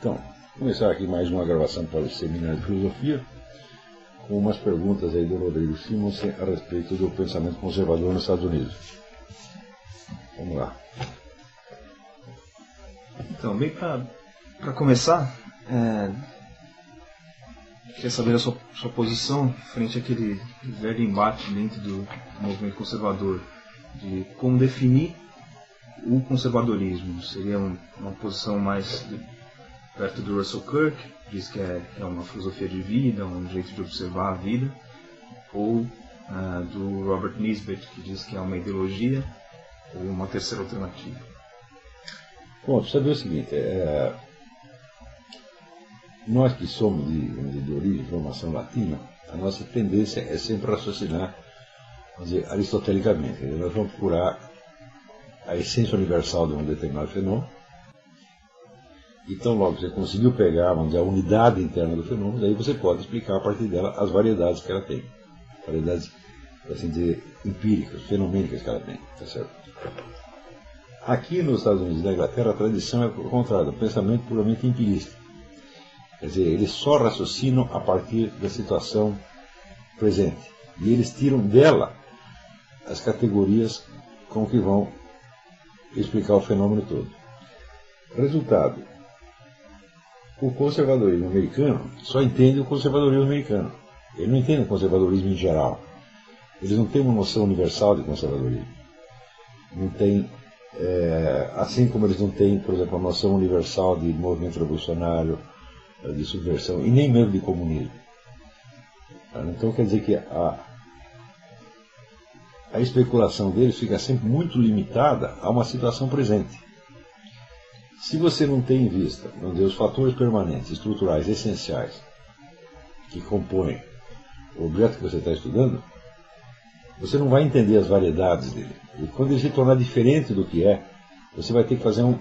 Então, vou começar aqui mais uma gravação para o Seminário de Filosofia, com umas perguntas aí do Rodrigo Simonsen a respeito do pensamento conservador nos Estados Unidos. Vamos lá. Então, bem para começar, queria saber a sua posição frente àquele velho embate dentro do movimento conservador, de como definir o conservadorismo. Seria uma posição mais perto do Russell Kirk, que diz que é uma filosofia de vida, um jeito de observar a vida, ou do Robert Nisbet, que diz que é uma ideologia, ou uma terceira alternativa. Bom, precisa ver o seguinte, nós que somos de origem, formação latina, a nossa tendência é sempre raciocinar, vamos dizer, aristotelicamente. Nós vamos procurar a essência universal de um determinado fenômeno. Então, logo você conseguiu pegar, vamos dizer, a unidade interna do fenômeno, daí você pode explicar a partir dela as variedades que ela tem. Variedades, por assim dizer, empíricas, fenomênicas que ela tem. Tá certo? Aqui nos Estados Unidos e na Inglaterra, a tradição é o contrário, o pensamento puramente empirista. Quer dizer, eles só raciocinam a partir da situação presente. E eles tiram dela as categorias com que vão explicar o fenômeno todo. Resultado: o conservadorismo americano só entende o conservadorismo americano. Ele não entende o conservadorismo em geral. Eles não têm uma noção universal de conservadorismo. Não tem, assim como eles não têm, por exemplo, a noção universal de movimento revolucionário, de subversão, e nem mesmo de comunismo. Então quer dizer que a especulação deles fica sempre muito limitada a uma situação presente. Se você não tem em vista, vamos dizer, os fatores permanentes, estruturais, essenciais, que compõem o objeto que você está estudando, você não vai entender as variedades dele. E quando ele se tornar diferente do que é, você vai ter que fazer um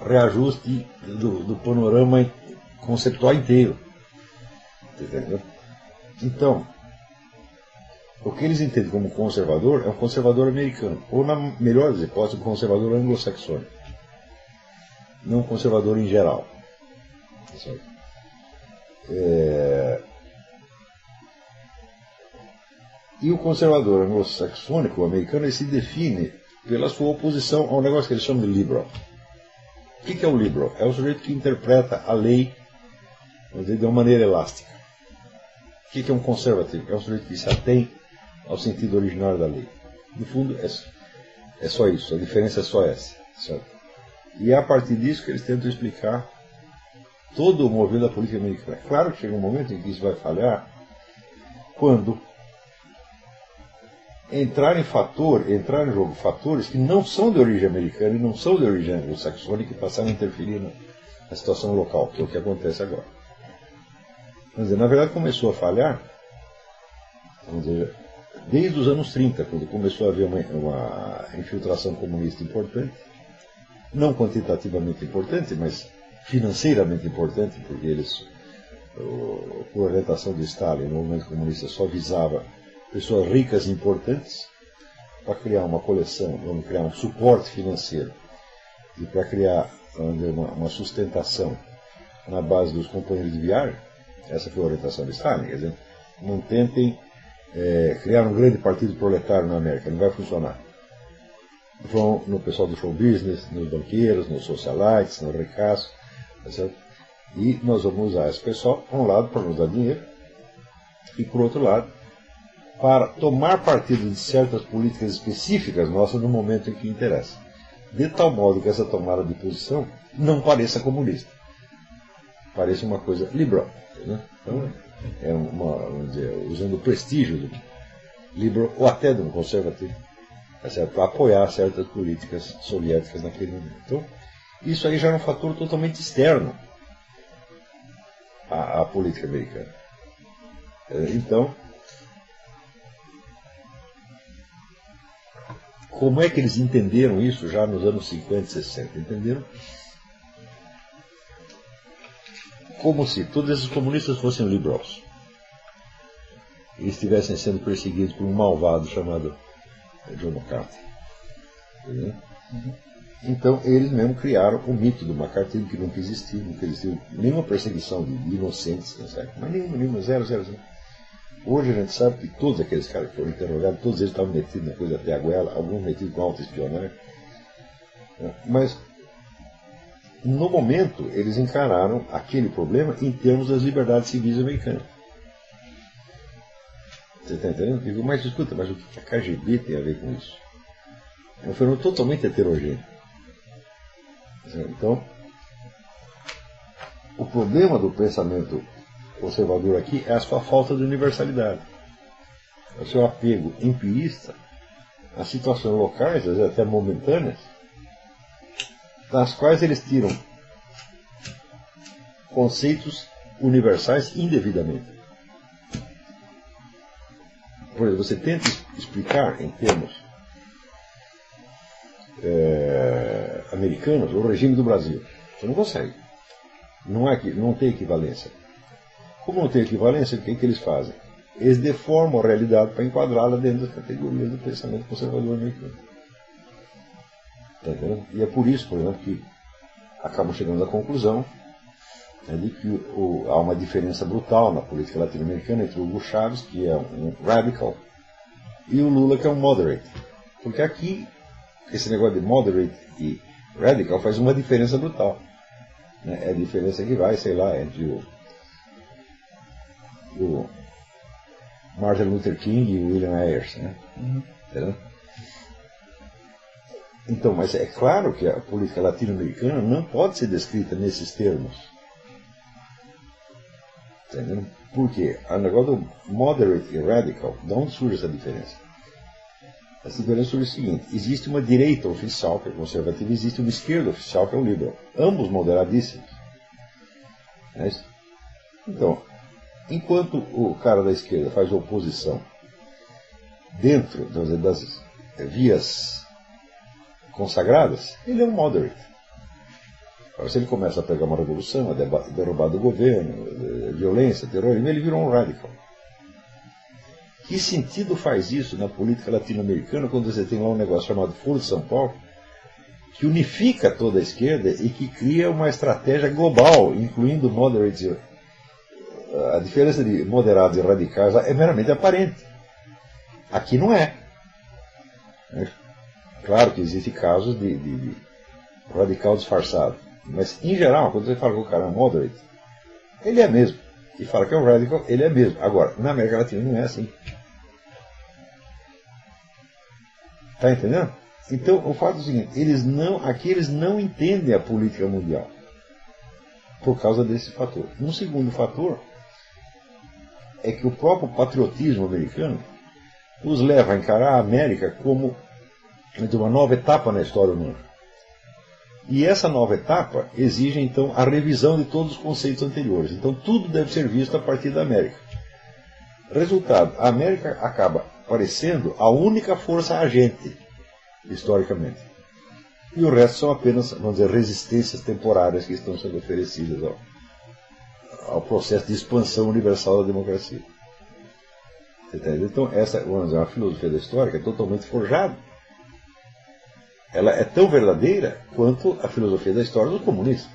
reajuste do panorama conceptual inteiro. Entendeu? Então, o que eles entendem como conservador é um conservador americano, ou, na melhor das hipóteses, um conservador anglo-saxônico. Não conservador em geral. E o conservador anglo-saxônico, o americano, ele se define pela sua oposição a um negócio que eles chamam de liberal. O que é um liberal? É o sujeito que interpreta a lei, vamos dizer, de uma maneira elástica. O que é um conservativo? É um sujeito que se atém ao sentido originário da lei. No fundo, é só isso. A diferença é só essa. Certo? E é a partir disso que eles tentam explicar todo o movimento da política americana. É claro que chega um momento em que isso vai falhar quando entrar em jogo fatores que não são de origem americana e não são de origem anglo-saxônica e passaram a interferir na situação local, que é o que acontece agora. Quer dizer, na verdade começou a falhar, vamos dizer, desde os anos 30, quando começou a haver uma infiltração comunista importante, não quantitativamente importante, mas financeiramente importante, porque eles, por orientação de Stalin, o movimento comunista só visava pessoas ricas e importantes para criar uma coleção, vamos criar um suporte financeiro e para criar uma sustentação na base dos companheiros de viagem. Essa foi a orientação de Stalin. Quer dizer, não tentem criar um grande partido proletário na América, não vai funcionar. Vão no pessoal do show business, nos banqueiros, nos socialites, nos ricaços, tá certo? E nós vamos usar esse pessoal, por um lado, para nos dar dinheiro, e por outro lado, para tomar partido de certas políticas específicas nossas no momento em que interessa. De tal modo que essa tomada de posição não pareça comunista. Pareça uma coisa liberal. Né? Então, vamos dizer, usando o prestígio do liberal, ou até do conservativo, para apoiar certas políticas soviéticas naquele momento. Então, isso aí já é um fator totalmente externo à política americana. Então, como é que eles entenderam isso já nos anos 50 e 60? Entenderam como se todos esses comunistas fossem liberais. Eles estivessem sendo perseguidos por um malvado chamado John McCarthy. Então eles mesmo criaram o mito do McCarthy, que nunca existiu nenhuma perseguição de inocentes, mas nenhuma, zero. Hoje a gente sabe que todos aqueles caras que foram interrogados, todos eles estavam metidos na coisa até a goela, alguns metidos com autoespionagem. Mas, no momento, eles encararam aquele problema em termos das liberdades civis americanas. Você está entendendo? Eu digo, mas escuta, mas o que a KGB tem a ver com isso? É um fenômeno totalmente heterogêneo. Então, o problema do pensamento conservador aqui é a sua falta de universalidade. É o seu apego empirista a situações locais, às vezes até momentâneas, das quais eles tiram conceitos universais indevidamente. Por exemplo, você tenta explicar em termos americanos o regime do Brasil. Você não consegue. Não tem equivalência. Como não tem equivalência, o que eles fazem? Eles deformam a realidade para enquadrá-la dentro das categorias do pensamento conservador americano. Tá entendendo? E é por isso, por exemplo, que acabam chegando à conclusão de que há uma diferença brutal na política latino-americana entre o Hugo Chávez, que é um radical, e o Lula, que é um moderate. Porque aqui, esse negócio de moderate e radical faz uma diferença brutal. É a diferença que vai, sei lá, entre o Martin Luther King e o William Ayers. Né? Entendeu? Então, mas é claro que a política latino-americana não pode ser descrita nesses termos. Entendeu? Por quê? O negócio do moderate e radical, de onde surge essa diferença? Essa diferença surge o seguinte: existe uma direita oficial, que é conservativa, e existe uma esquerda oficial, que é o liberal. Ambos moderadíssimos. Então, enquanto o cara da esquerda faz oposição dentro das vias consagradas, ele é um moderate. Agora, se ele começa a pegar uma revolução, a derrubar do governo, violência, terrorismo, ele virou um radical. Que sentido faz isso na política latino-americana quando você tem lá um negócio chamado Foro de São Paulo, que unifica toda a esquerda e que cria uma estratégia global, incluindo moderates? A diferença de moderados e radicais é meramente aparente. Aqui não é. Claro que existem casos de radical disfarçado. Mas, em geral, quando você fala que o cara é um moderate, ele é mesmo. E fala que é um radical, ele é mesmo. Agora, na América Latina não é assim. Está entendendo? Então, o fato é o seguinte: aqui eles não entendem a política mundial. Por causa desse fator. Um segundo fator é que o próprio patriotismo americano os leva a encarar a América como uma nova etapa na história humana. E essa nova etapa exige, então, a revisão de todos os conceitos anteriores. Então, tudo deve ser visto a partir da América. Resultado, a América acaba parecendo a única força agente, historicamente. E o resto são apenas, vamos dizer, resistências temporárias que estão sendo oferecidas ao processo de expansão universal da democracia. Então, essa, vamos dizer, uma filosofia da história que é totalmente forjada. Ela é tão verdadeira quanto a filosofia da história dos comunistas.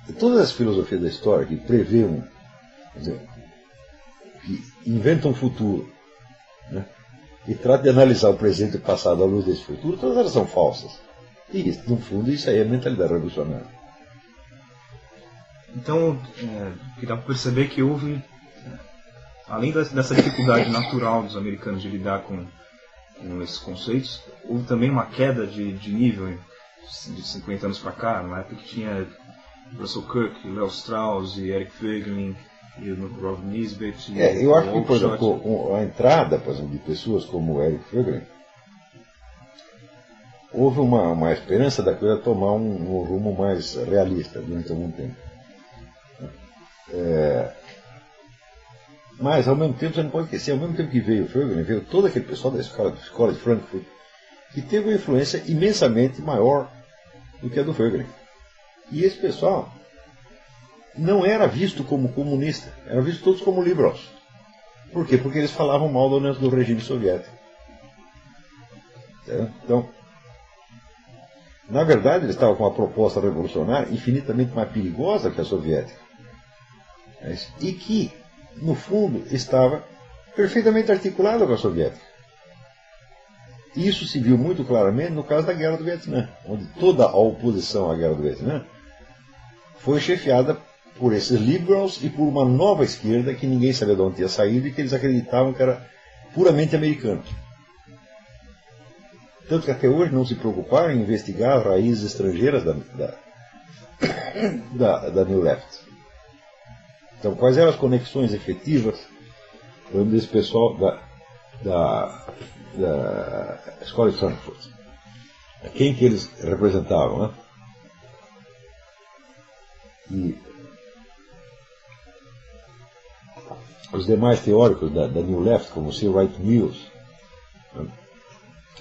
E todas as filosofias da história que prevê que inventam um futuro, e tratam de analisar o presente e o passado à luz desse futuro, todas elas são falsas. E, no fundo, isso aí é mentalidade revolucionária. Então, que dá para perceber que houve, além dessa dificuldade natural dos americanos de lidar com esses conceitos, houve também uma queda de nível de 50 anos para cá, na época que tinha Russell Kirk, Leo Strauss e Eric Voegelin e o Rob Nisbet. Eu acho que, por exemplo, a entrada, por exemplo, de pessoas como o Eric Voegelin, houve uma esperança da coisa tomar um rumo mais realista durante algum tempo. Mas, ao mesmo tempo, você não pode esquecer, ao mesmo tempo que veio o Voegelin, veio todo aquele pessoal da escola de Frankfurt, que teve uma influência imensamente maior do que a do Voegelin. E esse pessoal não era visto como comunista, era visto todos como liberais. Por quê? Porque eles falavam mal do regime soviético. Então, Na verdade, ele estava com uma proposta revolucionária infinitamente mais perigosa que a soviética. E que, no fundo, estava perfeitamente articulada com a soviética. Isso se viu muito claramente no caso da Guerra do Vietnã, onde toda a oposição à Guerra do Vietnã foi chefiada por esses liberals e por uma nova esquerda que ninguém sabia de onde tinha saído e que eles acreditavam que era puramente americano. Tanto que até hoje não se preocuparam em investigar as raízes estrangeiras da New Left. Então, quais eram as conexões efetivas desse pessoal da Escola de Frankfurt? Quem que eles representavam, né? E os demais teóricos da New Left, como C. Wright Mills, né?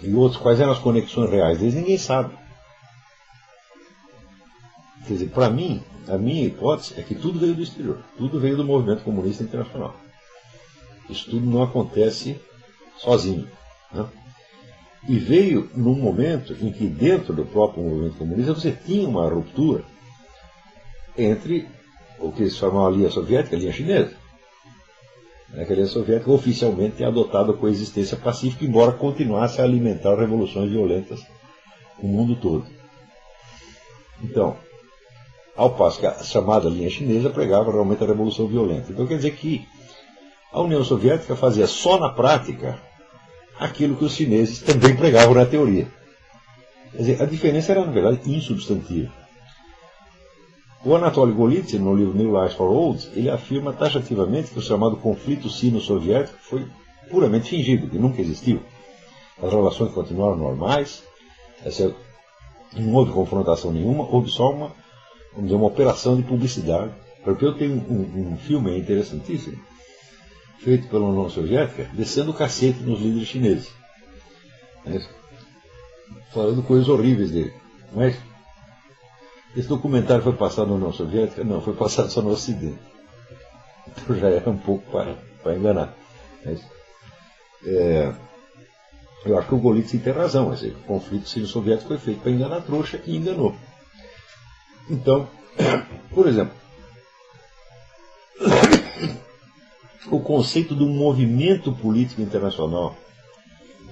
E outros, quais eram as conexões reais deles, ninguém sabe. Quer dizer, para mim, a minha hipótese é que tudo veio do exterior, tudo veio do movimento comunista internacional. Isso tudo não acontece sozinho, né? E veio num momento em que dentro do próprio movimento comunista você tinha uma ruptura entre o que se chamava a linha soviética e a linha chinesa. A linha soviética oficialmente tem adotado a coexistência pacífica, embora continuasse a alimentar revoluções violentas no mundo todo. Então, ao passo que a chamada linha chinesa pregava realmente a revolução violenta. Então quer dizer que a União Soviética fazia só na prática aquilo que os chineses também pregavam na teoria. Quer dizer, a diferença era, na verdade, insubstantível. O Anatoly Golitsyn, no livro New Lies for Olds, ele afirma taxativamente que o chamado conflito sino-soviético foi puramente fingido, que nunca existiu. As relações continuaram normais, não houve confrontação nenhuma, houve só uma operação de publicidade. Porque eu tenho um filme interessantíssimo, feito pela União Soviética, descendo o cacete nos líderes chineses. Falando coisas horríveis dele. Mas esse documentário foi passado na União Soviética? Não, foi passado só no Ocidente. Então já era um pouco para enganar. Mas, eu acho que o Golitsyn tem razão. O conflito sino-soviético foi feito para enganar a trouxa e enganou. Então, por exemplo, o conceito de um movimento político internacional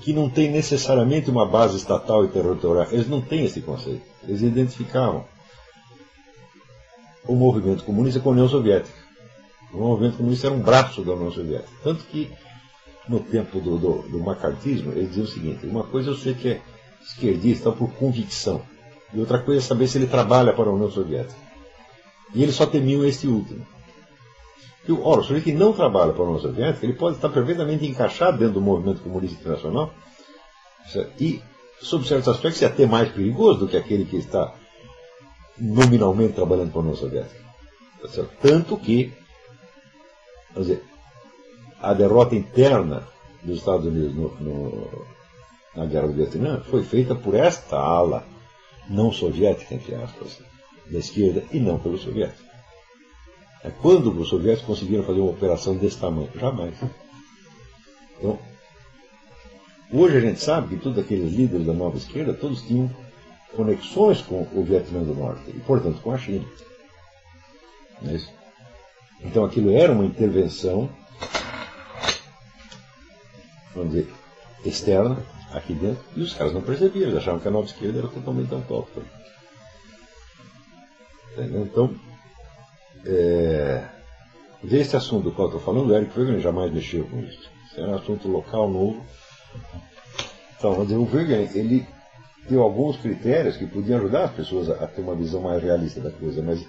que não tem necessariamente uma base estatal e territorial, eles não têm esse conceito. Eles identificavam o movimento comunista com a União Soviética. O movimento comunista era um braço da União Soviética. Tanto que, no tempo do macartismo, eles diziam o seguinte: uma coisa é você que é esquerdista por convicção, e outra coisa é saber se ele trabalha para a União Soviética. E eles só temiam este último. Ora, o sujeito que não trabalha para a União Soviética, ele pode estar perfeitamente encaixado dentro do movimento comunista internacional, e, sob certos aspectos, é até mais perigoso do que aquele que está nominalmente trabalhando para a União Soviética. Tanto que, vamos dizer, a derrota interna dos Estados Unidos na Guerra do Vietnã foi feita por esta ala não soviética, entre aspas, da esquerda, e não pelos soviéticos. Quando os soviéticos conseguiram fazer uma operação desse tamanho? Jamais. Então, hoje a gente sabe que todos aqueles líderes da nova esquerda, todos tinham conexões com o Vietnã do Norte, e portanto com a China. Não é isso? Então aquilo era uma intervenção, vamos dizer, externa, aqui dentro, e os caras não percebiam, eles achavam que a nova esquerda era totalmente autóctone. Então, desse assunto do qual estou falando, o Eric Wegener jamais mexeu com isso. Isso era um assunto local, novo. Então, vamos dizer, o Wegener, ele deu alguns critérios que podiam ajudar as pessoas a ter uma visão mais realista da coisa, mas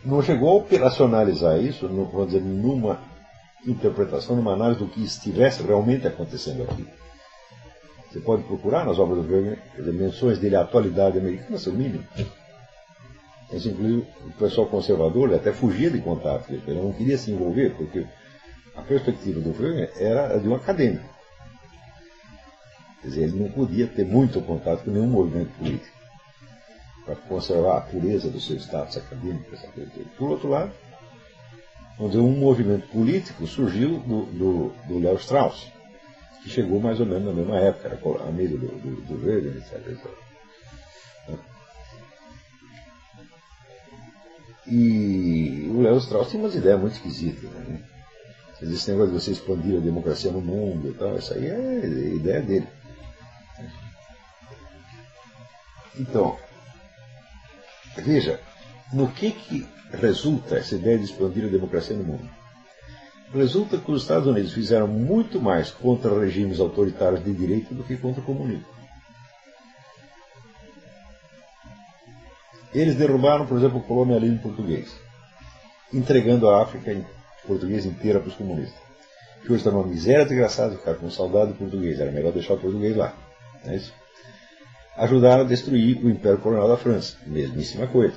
não chegou a operacionalizar isso, vamos dizer, numa interpretação, numa análise do que estivesse realmente acontecendo aqui. Você pode procurar nas obras do Wegener, menções dele à atualidade americana são mínimas. Isso, inclusive, o pessoal conservador até fugia de contato, ele não queria se envolver, porque a perspectiva do Wegener era de um acadêmico. Quer dizer, ele não podia ter muito contato com nenhum movimento político, para conservar a pureza do seu status acadêmico, essa coisa toda. Por outro lado, vamos dizer, um movimento político surgiu do Léo Strauss, que chegou mais ou menos na mesma época, era amigo do Wegener, etc. E o Léo Strauss tinha umas ideias muito esquisitas, né? Esse negócio de você expandir a democracia no mundo e tal, isso aí é a ideia dele. Então, veja, no que resulta essa ideia de expandir a democracia no mundo? Resulta que os Estados Unidos fizeram muito mais contra regimes autoritários de direita do que contra o comunismo. Eles derrubaram, por exemplo, o colonialismo português, entregando a África portuguesa inteira para os comunistas. Que hoje está numa miséria desgraçada, ficar com saudade do português, era melhor deixar o português lá. Não é isso? Ajudaram a destruir o Império Colonial da França, mesmíssima coisa.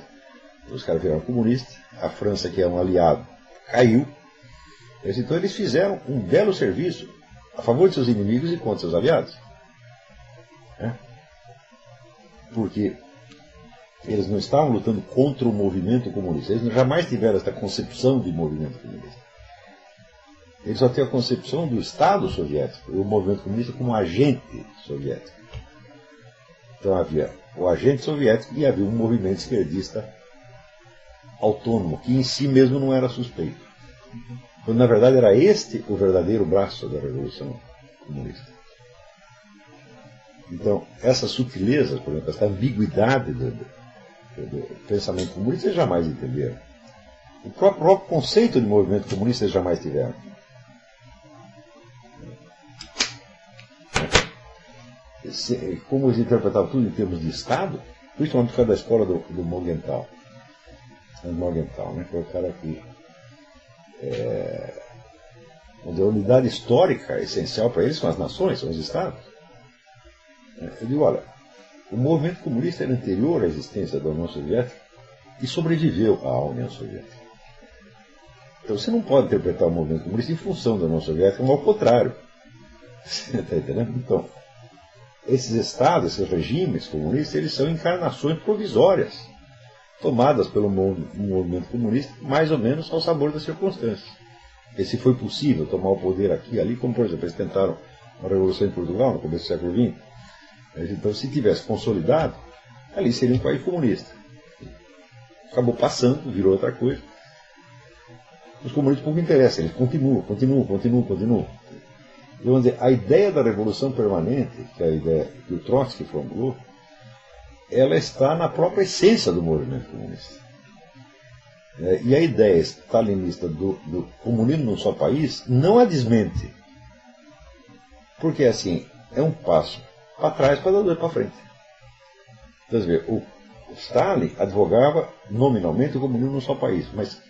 Os caras viraram comunistas, a França, que é um aliado, caiu. Então eles fizeram um belo serviço a favor de seus inimigos e contra seus aliados. Porque eles não estavam lutando contra o movimento comunista. Eles jamais tiveram essa concepção de movimento comunista. Eles só têm a concepção do Estado soviético, o movimento comunista como agente soviético. Então havia o agente soviético e havia um movimento esquerdista autônomo, que em si mesmo não era suspeito. Quando na verdade era este o verdadeiro braço da Revolução Comunista. Então, essa sutileza, por exemplo, essa ambiguidade do pensamento comunista, eles jamais entenderam. O próprio conceito de movimento comunista eles jamais tiveram. Como eles interpretavam tudo em termos de Estado, principalmente por causa da escola do Morgenthau. Morgenthau, né? Foi o cara que a unidade histórica essencial para eles são as nações, são os Estados. Eu digo, olha, o movimento comunista era anterior à existência da União Soviética e sobreviveu à União Soviética. Então você não pode interpretar o movimento comunista em função da União Soviética, mas ao contrário. Você está entendendo? Então, esses estados, esses regimes comunistas, eles são encarnações provisórias, tomadas pelo movimento comunista, mais ou menos ao sabor das circunstâncias. E se foi possível tomar o poder aqui e ali, como por exemplo, eles tentaram uma revolução em Portugal no começo do século XX, então se tivesse consolidado, ali seria um país comunista. Acabou passando, virou outra coisa. Os comunistas pouco interessam, eles continuam. Vamos dizer, a ideia da revolução permanente, que é a ideia que o Trotsky formulou, ela está na própria essência do movimento comunista. E a ideia stalinista do comunismo num só país não a desmente. Porque assim, é um passo para trás para dar dois para frente. Então, o Stalin advogava nominalmente o comunismo num só país, mas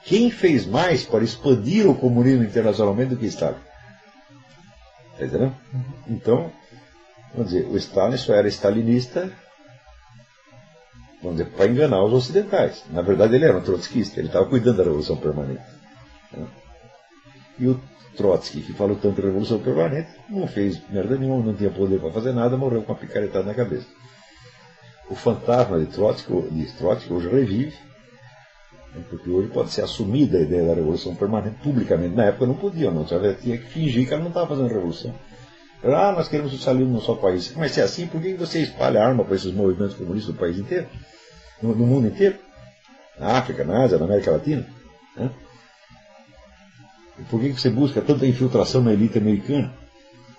quem fez mais para expandir o comunismo internacionalmente do que Stalin? Está entendendo? Então, vamos dizer, o Stalin só era stalinista, vamos dizer, para enganar os ocidentais. Na verdade, ele era um trotskista, ele estava cuidando da Revolução Permanente. E o Trotsky, que falou tanto de Revolução Permanente, não fez merda nenhuma, não tinha poder para fazer nada, morreu com uma picaretada na cabeça. O fantasma de Trotsky hoje revive, porque hoje pode ser assumida a ideia da Revolução Permanente publicamente. Na época não podia, não. Tinha que fingir que ela não estava fazendo revolução. Nós queremos socialismo num só país. Mas se é assim, por que você espalha arma para esses movimentos comunistas do país inteiro? No mundo inteiro? Na África, na Ásia, na América Latina? Por que você busca tanta infiltração na elite americana?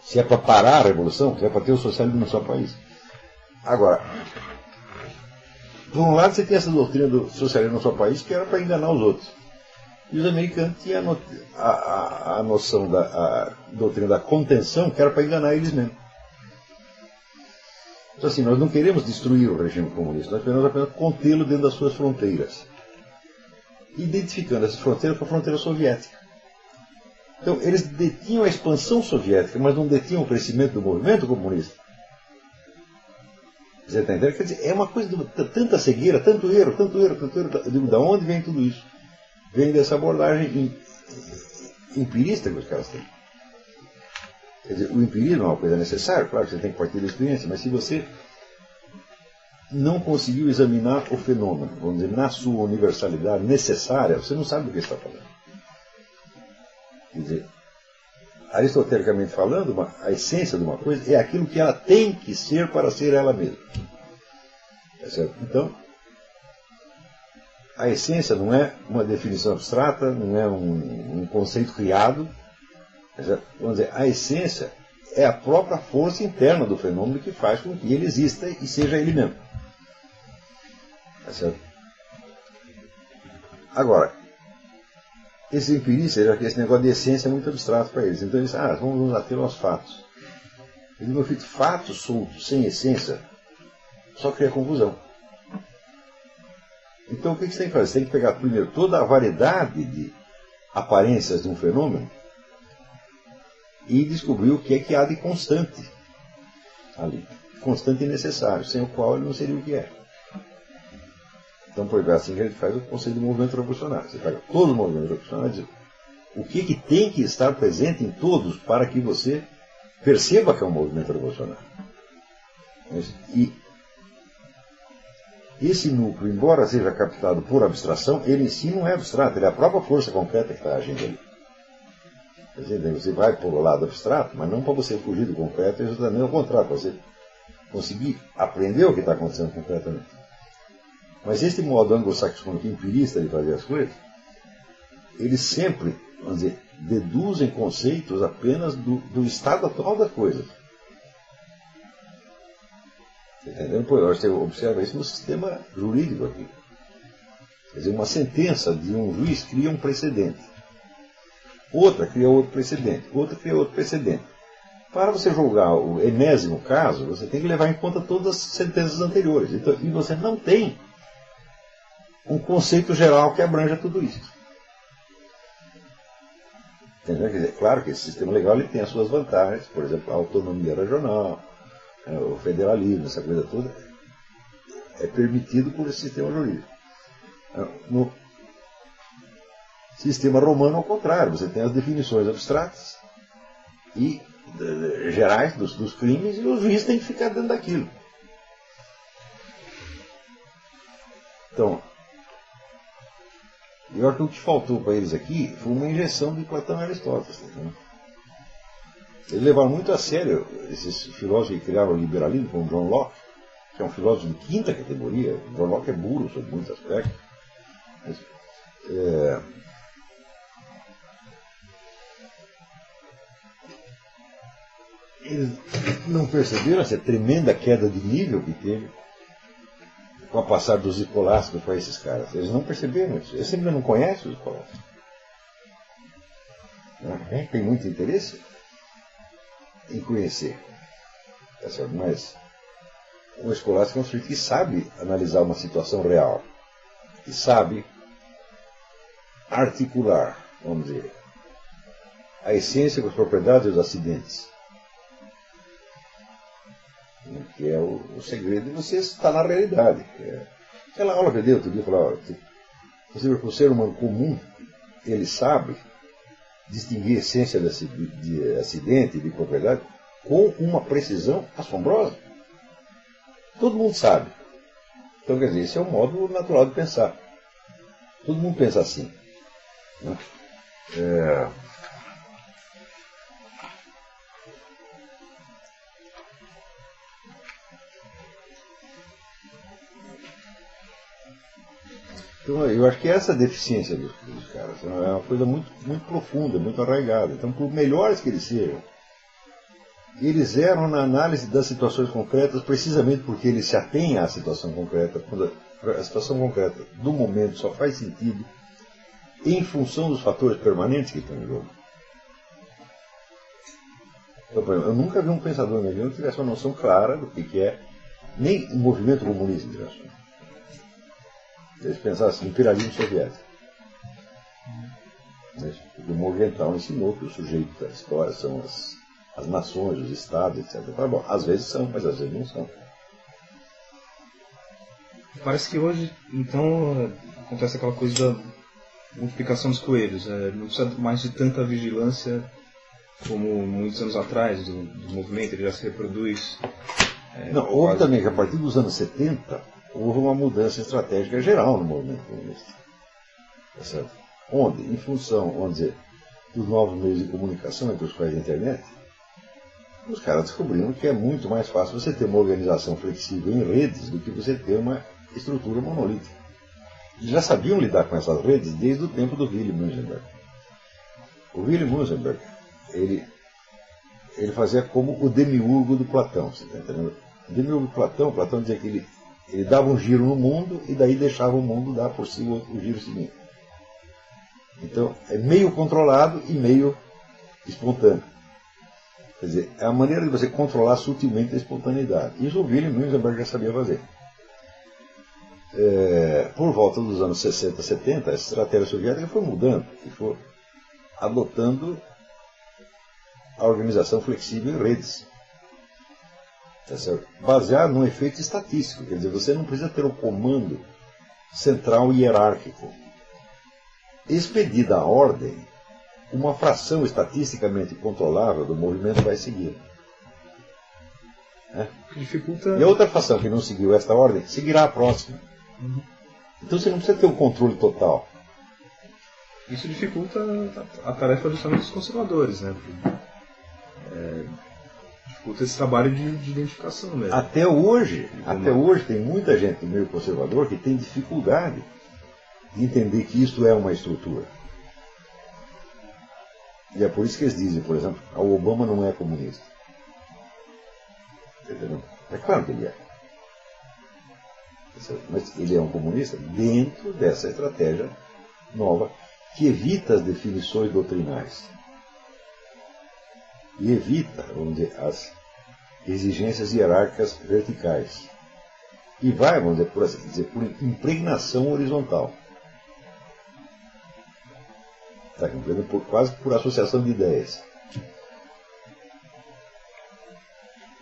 Se é para parar a revolução, se é para ter o socialismo no seu país. Agora, por um lado você tem essa doutrina do socialismo no seu país que era para enganar os outros. E os americanos tinham a noção da doutrina da contenção que era para enganar eles mesmos. Então assim, nós não queremos destruir o regime comunista, nós queremos apenas contê-lo dentro das suas fronteiras. Identificando essas fronteiras com a fronteira soviética. Então, eles detinham a expansão soviética, mas não detinham o crescimento do movimento comunista. Você está entendendo? Quer dizer, é uma coisa de tanta cegueira, tanto erro. Eu digo, da onde vem tudo isso? Vem dessa abordagem empirista que os caras têm. Quer dizer, o empirismo é uma coisa necessária, claro que você tem que partir da experiência, mas se você não conseguiu examinar o fenômeno, vamos dizer, na sua universalidade necessária, você não sabe do que está falando. Quer dizer, aristotelicamente falando, a essência de uma coisa é aquilo que ela tem que ser para ser ela mesma. É certo? Então, a essência não é uma definição abstrata, não é um conceito criado. Vamos dizer, a essência é a própria força interna do fenômeno que faz com que ele exista e seja ele mesmo. Tá certo? Agora, esses empiristas, já que esse negócio de essência é muito abstrato para eles. Então eles dizem, vamos nos ater aos fatos. Eu digo, meu filho, fatos soltos, sem essência, só cria confusão. Então o que você tem que fazer? Você tem que pegar primeiro toda a variedade de aparências de um fenômeno e descobrir o que é que há de constante ali. Constante e necessário, sem o qual ele não seria o que é. Então, por exemplo, assim que a gente faz o conceito de movimento revolucionário. Você pega todo o movimento revolucionário e diz o que tem que estar presente em todos para que você perceba que é um movimento revolucionário. E esse núcleo, embora seja captado por abstração, ele em si não é abstrato, ele é a própria força concreta que está agindo ali. Quer dizer, você vai por o lado abstrato, mas não para você fugir do concreto, é justamente ao contrário, para você conseguir aprender o que está acontecendo concretamente. Mas esse modo anglo-saxônico empirista de fazer as coisas, eles sempre, vamos dizer, deduzem conceitos apenas do estado atual das coisas. Entendeu? Pô, você observa isso no sistema jurídico aqui. Quer dizer, uma sentença de um juiz cria um precedente. Outra cria outro precedente. Outra cria outro precedente. Para você julgar o enésimo caso, você tem que levar em conta todas as sentenças anteriores. Então, e você não tem um conceito geral que abranja tudo isso. Entendeu? Quer dizer, claro que esse sistema legal ele tem as suas vantagens, por exemplo, a autonomia regional, o federalismo, essa coisa toda, é permitido por esse sistema jurídico. No sistema romano, ao contrário, você tem as definições abstratas e gerais dos crimes e os juízes têm que ficar dentro daquilo. Então, eu acho que o que faltou para eles aqui foi uma injeção de Platão e Aristóteles. Né? Eles levaram muito a sério esses filósofos que criaram o liberalismo, como John Locke, que é um filósofo de quinta categoria. John Locke é burro sobre muitos aspectos. Mas, eles não perceberam essa tremenda queda de nível que teve com a passar dos escolásticos para esses caras. Eles não perceberam isso. Eles ainda não conhecem os escolásticos. Tem muito interesse em conhecer. Tá certo? Mas o escolástico é um sujeito que sabe analisar uma situação real. Que sabe articular, vamos dizer, a essência com as propriedades e os acidentes. Que é o segredo de você estar na realidade. Aquela aula que eu dei outro dia, falava, o ser humano comum, ele sabe distinguir a essência de acidente e de propriedade com uma precisão assombrosa. Todo mundo sabe. Então, quer dizer, esse é um modo natural de pensar. Todo mundo pensa assim. Né? Então, eu acho que essa deficiência dos caras é uma coisa muito, muito profunda, muito arraigada. Então, por melhores que eles sejam, eles erram na análise das situações concretas precisamente porque eles se atêm à situação concreta. Quando a situação concreta do momento só faz sentido em função dos fatores permanentes que estão em jogo. Então, por exemplo, eu nunca vi um pensador na vida que tivesse uma noção clara do que é nem o movimento comunista internacional. Eles pensaram assim, imperialismo soviético. O Morgenthau ensinou que o sujeito da história são as nações, os estados, etc. Bom, às vezes são, mas às vezes não são. Parece que hoje, então, acontece aquela coisa da multiplicação dos coelhos. Não precisa mais de tanta vigilância como muitos anos atrás do movimento, ele já se reproduz. Não, houve também que a partir dos anos 70 houve uma mudança estratégica geral no movimento comunista. Tá certo? Onde, em função, vamos dizer, dos novos meios de comunicação, entre os quais a internet, os caras descobriram que é muito mais fácil você ter uma organização flexível em redes do que você ter uma estrutura monolítica. já sabiam lidar com essas redes desde o tempo do Willy Munzenberg. O Willy Munzenberg, ele fazia como o demiurgo do Platão, você está entendendo? O demiurgo do Platão dizia que ele dava um giro no mundo e daí deixava o mundo dar por si o giro seguinte. Então, é meio controlado e meio espontâneo. Quer dizer, é a maneira de você controlar sutilmente a espontaneidade. Isso o Willy Munzenberg já sabia fazer. Por volta dos anos 60, 70, essa estratégia soviética foi mudando e foi adotando a organização flexível em redes. Baseado num efeito estatístico. Quer dizer, você não precisa ter um comando central hierárquico. Expedida a ordem, uma fração estatisticamente controlável do movimento vai seguir. Dificulta... E a outra fração que não seguiu esta ordem, seguirá a próxima. Então você não precisa ter um controle total. Isso dificulta a tarefa justamente dos conservadores, né? Dificulta esse trabalho de identificação mesmo. Até hoje tem muita gente do meio conservador que tem dificuldade de entender que isto é uma estrutura. E é por isso que eles dizem, por exemplo, o Obama não é comunista. Entendeu? É claro que ele é. Mas ele é um comunista dentro dessa estratégia nova que evita as definições doutrinais. E evita, vamos dizer, as exigências hierárquicas verticais. E vai, vamos dizer, por assim dizer, por impregnação horizontal. Está compreendendo? Quase por associação de ideias.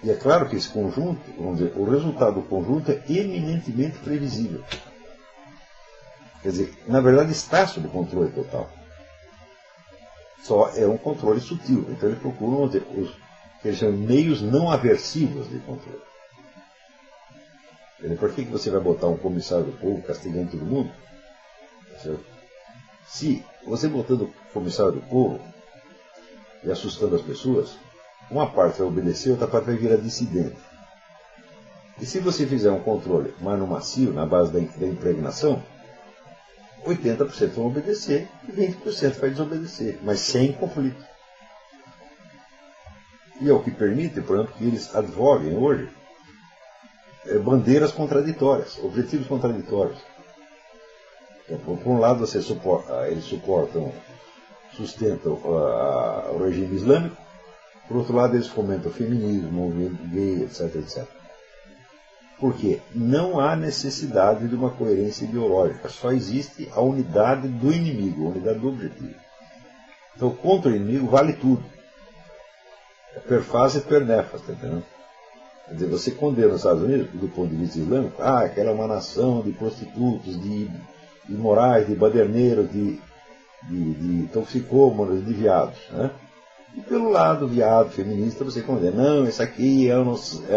E é claro que esse conjunto, vamos dizer, o resultado do conjunto é eminentemente previsível. Quer dizer, na verdade está sob controle total. Só é um controle sutil. Então eles procuram, vamos dizer, os que eles chamam de meios não aversivos de controle. Por que você vai botar um comissário do povo castigando todo mundo? Se você botando o comissário do povo e assustando as pessoas, uma parte vai obedecer, outra parte vai virar dissidente. E se você fizer um controle mais no macio, na base da impregnação, 80% vão obedecer e 20% vai desobedecer, mas sem conflito. E é o que permite, por exemplo, que eles advoguem hoje bandeiras contraditórias, objetivos contraditórios. Então, por um lado, eles sustentam o regime islâmico, por outro lado, eles fomentam o feminismo, o movimento gay, etc, etc. Por quê? Não há necessidade de uma coerência ideológica, só existe a unidade do inimigo, a unidade do objetivo. Então, contra o inimigo vale tudo. É per fas e per nefas, está entendendo? Quer dizer, você condena os Estados Unidos, do ponto de vista islâmico, aquela é uma nação de prostitutos, de imorais, de baderneiros, de toxicômanos, de viados, né? E pelo lado viado, feminista, você condena, não, isso aqui é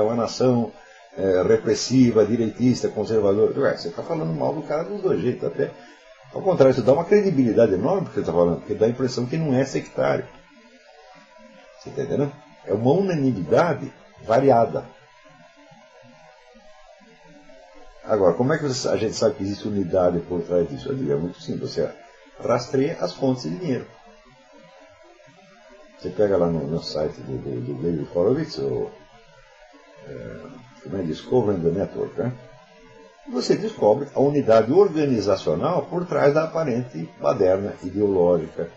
uma nação repressiva, direitista, conservadora. Você está falando mal do cara dos dois jeitos, até. Ao contrário, isso dá uma credibilidade enorme porque você está falando, porque dá a impressão que não é sectário. Você está entendendo? É uma unanimidade variada. Agora, como é que a gente sabe que existe unidade por trás disso? Eu digo, é muito simples, você rastreia as fontes de dinheiro. Você pega lá no site do David Horowitz, Discovering the Network, né? E você descobre a unidade organizacional por trás da aparente baderna ideológica,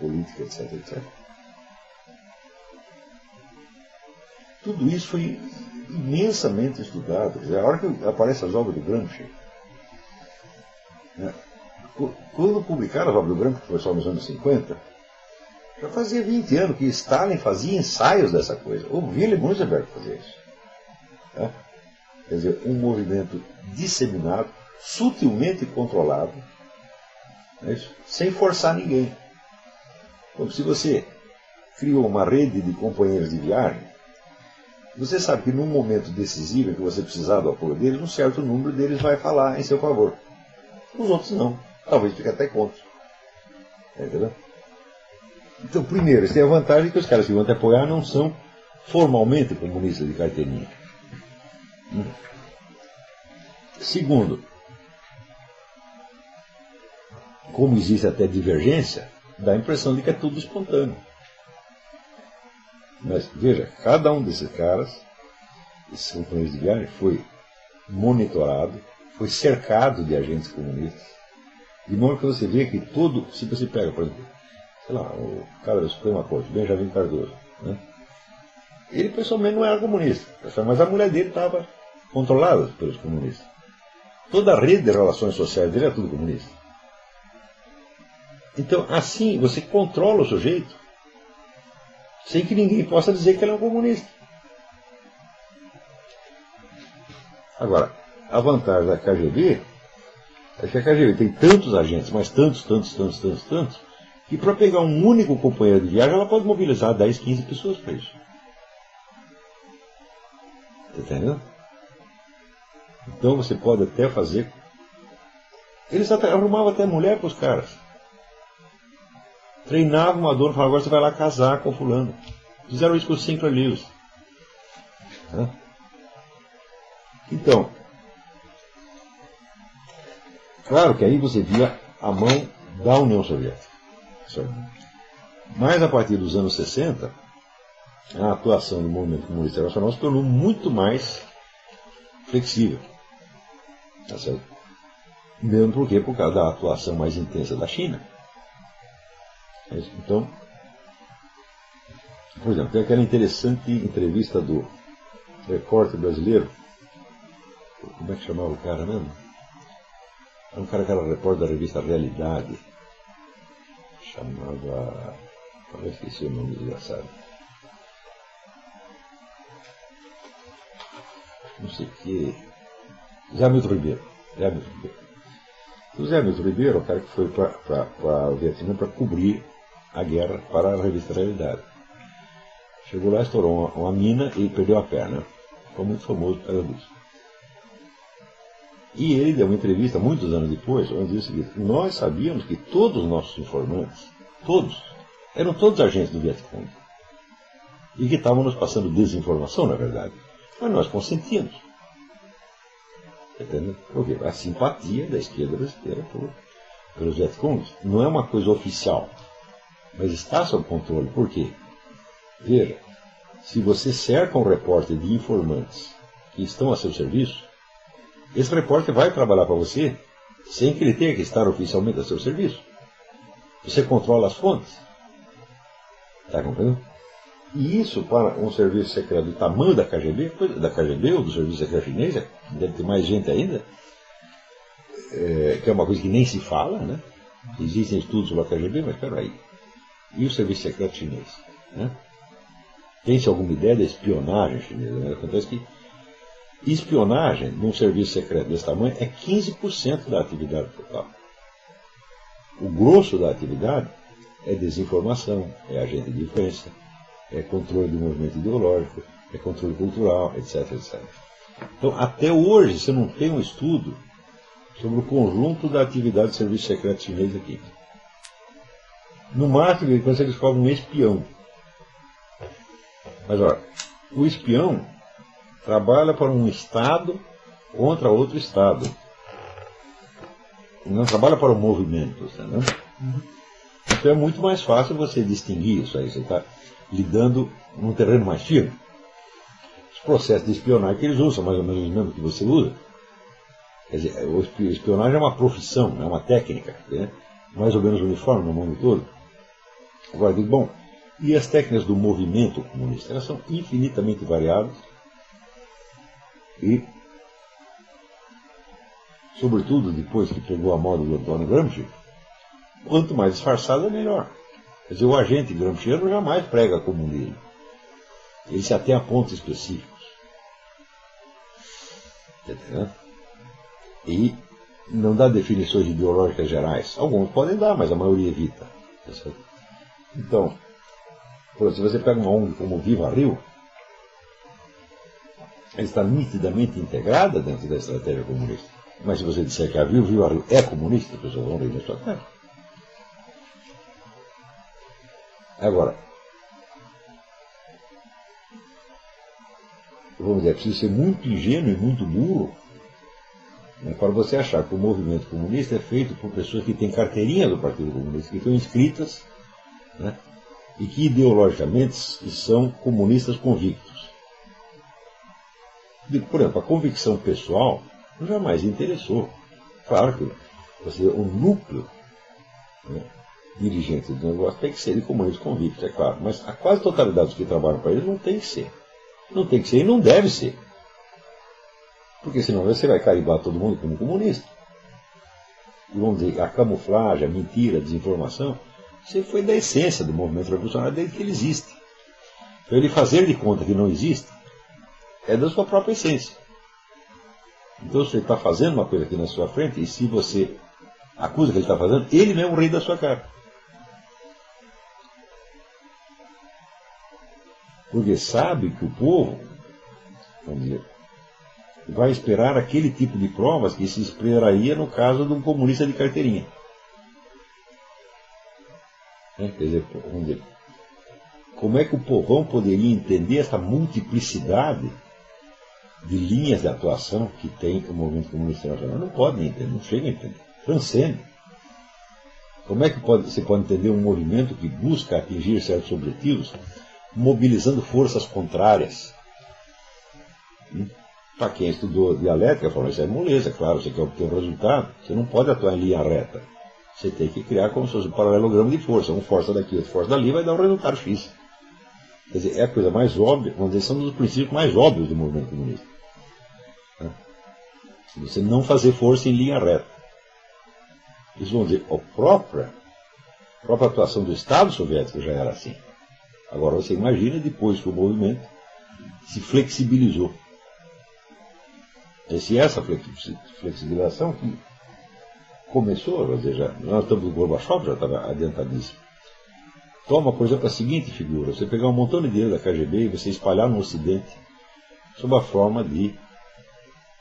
política, etc, etc. Tudo isso foi imensamente estudado. Quer dizer, a hora que aparecem as obras do Gramsci, né? Quando publicaram as obras do Gramsci, que foi só nos anos 50, já fazia 20 anos que Stalin fazia ensaios dessa coisa. O Willy Munzenberg fazia isso. Tá? Quer dizer, um movimento disseminado, sutilmente controlado, não é isso? Sem forçar ninguém. Como se você criou uma rede de companheiros de viagem, você sabe que num momento decisivo em que você precisar do apoio deles, um certo número deles vai falar em seu favor. Os outros não. Talvez fique até contra. Entendeu? Então, primeiro, eles têm a vantagem que os caras que vão te apoiar não são formalmente comunistas de carteirinha. Segundo, como existe até divergência, dá a impressão de que é tudo espontâneo. Mas, veja, cada um desses caras, esses companheiros de viagem, foi monitorado, foi cercado de agentes comunistas, de modo que você vê que todo, se você pega, por exemplo, sei lá, o cara da Suprema Corte, Benjamin Cardoso, né? Ele pessoalmente não era comunista, mas a mulher dele estava controlada pelos comunistas. Toda a rede de relações sociais dele é tudo comunista. Então, assim, você controla o sujeito sem que ninguém possa dizer que ele é um comunista. Agora, a vantagem da KGB é que a KGB tem tantos agentes, mas tantos, que para pegar um único companheiro de viagem, ela pode mobilizar 10, 15 pessoas para isso. Entendeu? Então você pode até fazer. Eles arrumavam até mulher para os caras. Treinavam uma dona e falavam, agora você vai lá casar com fulano. Fizeram isso com o Sinclair Lewis. Então, claro que aí você via a mão da União Soviética. Mas a partir dos anos 60, a atuação do movimento comunista internacional se tornou muito mais flexível. Tá certo? Mesmo porque por causa da atuação mais intensa da China. Então, por exemplo, tem aquela interessante entrevista do repórter brasileiro. Como é que chamava o cara mesmo? Era um cara que era repórter da revista Realidade. Chamava... Eu esqueci o nome desgraçado. Não sei o que. Zé Milton Ribeiro. O Zé Milton Ribeiro é o cara que foi para o Vietnã para cobrir a guerra para a revista Realidade. Chegou lá, estourou uma mina e perdeu a perna. Ficou muito famoso por causa disso. E ele deu uma entrevista muitos anos depois, onde disse o seguinte: nós sabíamos que todos os nossos informantes, eram todos agentes do Vietcong. E que estavam nos passando desinformação, na verdade. Mas nós consentíamos. Entendeu? Porque a simpatia da esquerda brasileira pelos Vietcongs não é uma coisa oficial, mas está sob controle. Por quê? Veja, se você cerca um repórter de informantes que estão a seu serviço, esse repórter vai trabalhar para você sem que ele tenha que estar oficialmente a seu serviço. Você controla as fontes. Está compreendendo? E isso, para um serviço secreto do tamanho da KGB ou do serviço secreto chinês, que deve ter mais gente ainda, que é uma coisa que nem se fala, né? Existem estudos sobre a KGB, mas espera aí. E o serviço secreto chinês? Né? Tem-se alguma ideia da espionagem chinesa? Né? Acontece que espionagem num serviço secreto desse tamanho é 15% da atividade total. O grosso da atividade é desinformação, é agente de influência, é controle do movimento ideológico, é controle cultural, etc, etc. Então, até hoje, você não tem um estudo sobre o conjunto da atividade do serviço secreto chinês aqui. No máximo, quando você descobre um espião. Mas, olha, o espião trabalha para um Estado contra outro Estado. Não trabalha para o movimento, entendeu? Então é muito mais fácil você distinguir isso aí. Você está lidando num terreno mais firme. Os processos de espionagem que eles usam são mais ou menos os mesmos que você usa. Quer dizer, a espionagem é uma profissão, é uma técnica, né? Mais ou menos uniforme no mundo todo. Agora, digo, bom, e as técnicas do movimento comunista? Elas são infinitamente variadas e, sobretudo depois que pegou a moda do Antônio Gramsci, quanto mais disfarçado é melhor. Quer dizer, o agente gramsciano jamais prega comunismo. Ele se atém a pontos específicos. Entendeu? E não dá definições ideológicas gerais. Alguns podem dar, mas a maioria evita. Então, por exemplo, se você pega uma ONG como Viva Rio, ela está nitidamente integrada dentro da estratégia comunista. Mas se você disser que a Viva Rio é comunista, as pessoas vão rir na sua cara. Agora, vamos dizer, é preciso ser muito ingênuo e muito burro Para você achar que o movimento comunista é feito por pessoas que têm carteirinha do Partido Comunista, que estão inscritas, né, e que ideologicamente são comunistas convictos. Por exemplo, a convicção pessoal jamais interessou. Claro que o núcleo, né, dirigente do negócio tem que ser de comunistas convictos, é claro, mas a quase totalidade dos que trabalham para eles não tem que ser. Não tem que ser e não deve ser. Porque senão você vai carimbar todo mundo como comunista. E vamos dizer, a camuflagem, a mentira, a desinformação, isso foi da essência do movimento revolucionário desde que ele existe. Então ele fazer de conta que não existe é da sua própria essência. Então você está fazendo uma coisa aqui na sua frente e se você acusa que ele está fazendo, ele mesmo é o rei da sua cara. Porque sabe que o povo, vamos dizer, vai esperar aquele tipo de provas que se esperaria no caso de um comunista de carteirinha. Quer dizer, vamos dizer, como é que o povão poderia entender essa multiplicidade de linhas de atuação que tem o movimento comunista internacional? Não pode entender, não chega a entender, transcende. Como é que você pode entender um movimento que busca atingir certos objetivos mobilizando forças contrárias? Para quem estudou dialética, falou, isso é moleza, claro, você quer obter um resultado, você não pode atuar em linha reta. Você tem que criar como se fosse um paralelogramo de força. Um força daqui, outro força dali, vai dar um resultado X. Quer dizer, é a coisa mais óbvia, vamos dizer, são um dos princípios mais óbvios do movimento comunista. Você não fazer força em linha reta. Isso, vamos dizer, a própria atuação do Estado soviético já era assim. Agora você imagina depois que o movimento se flexibilizou. Se essa flexibilização que começou, ou seja, nós estamos no Gorbachev, já estava adiantadíssimo. Toma, por exemplo, a seguinte figura: você pegar um montão de dinheiro da KGB e você espalhar no Ocidente sob a forma de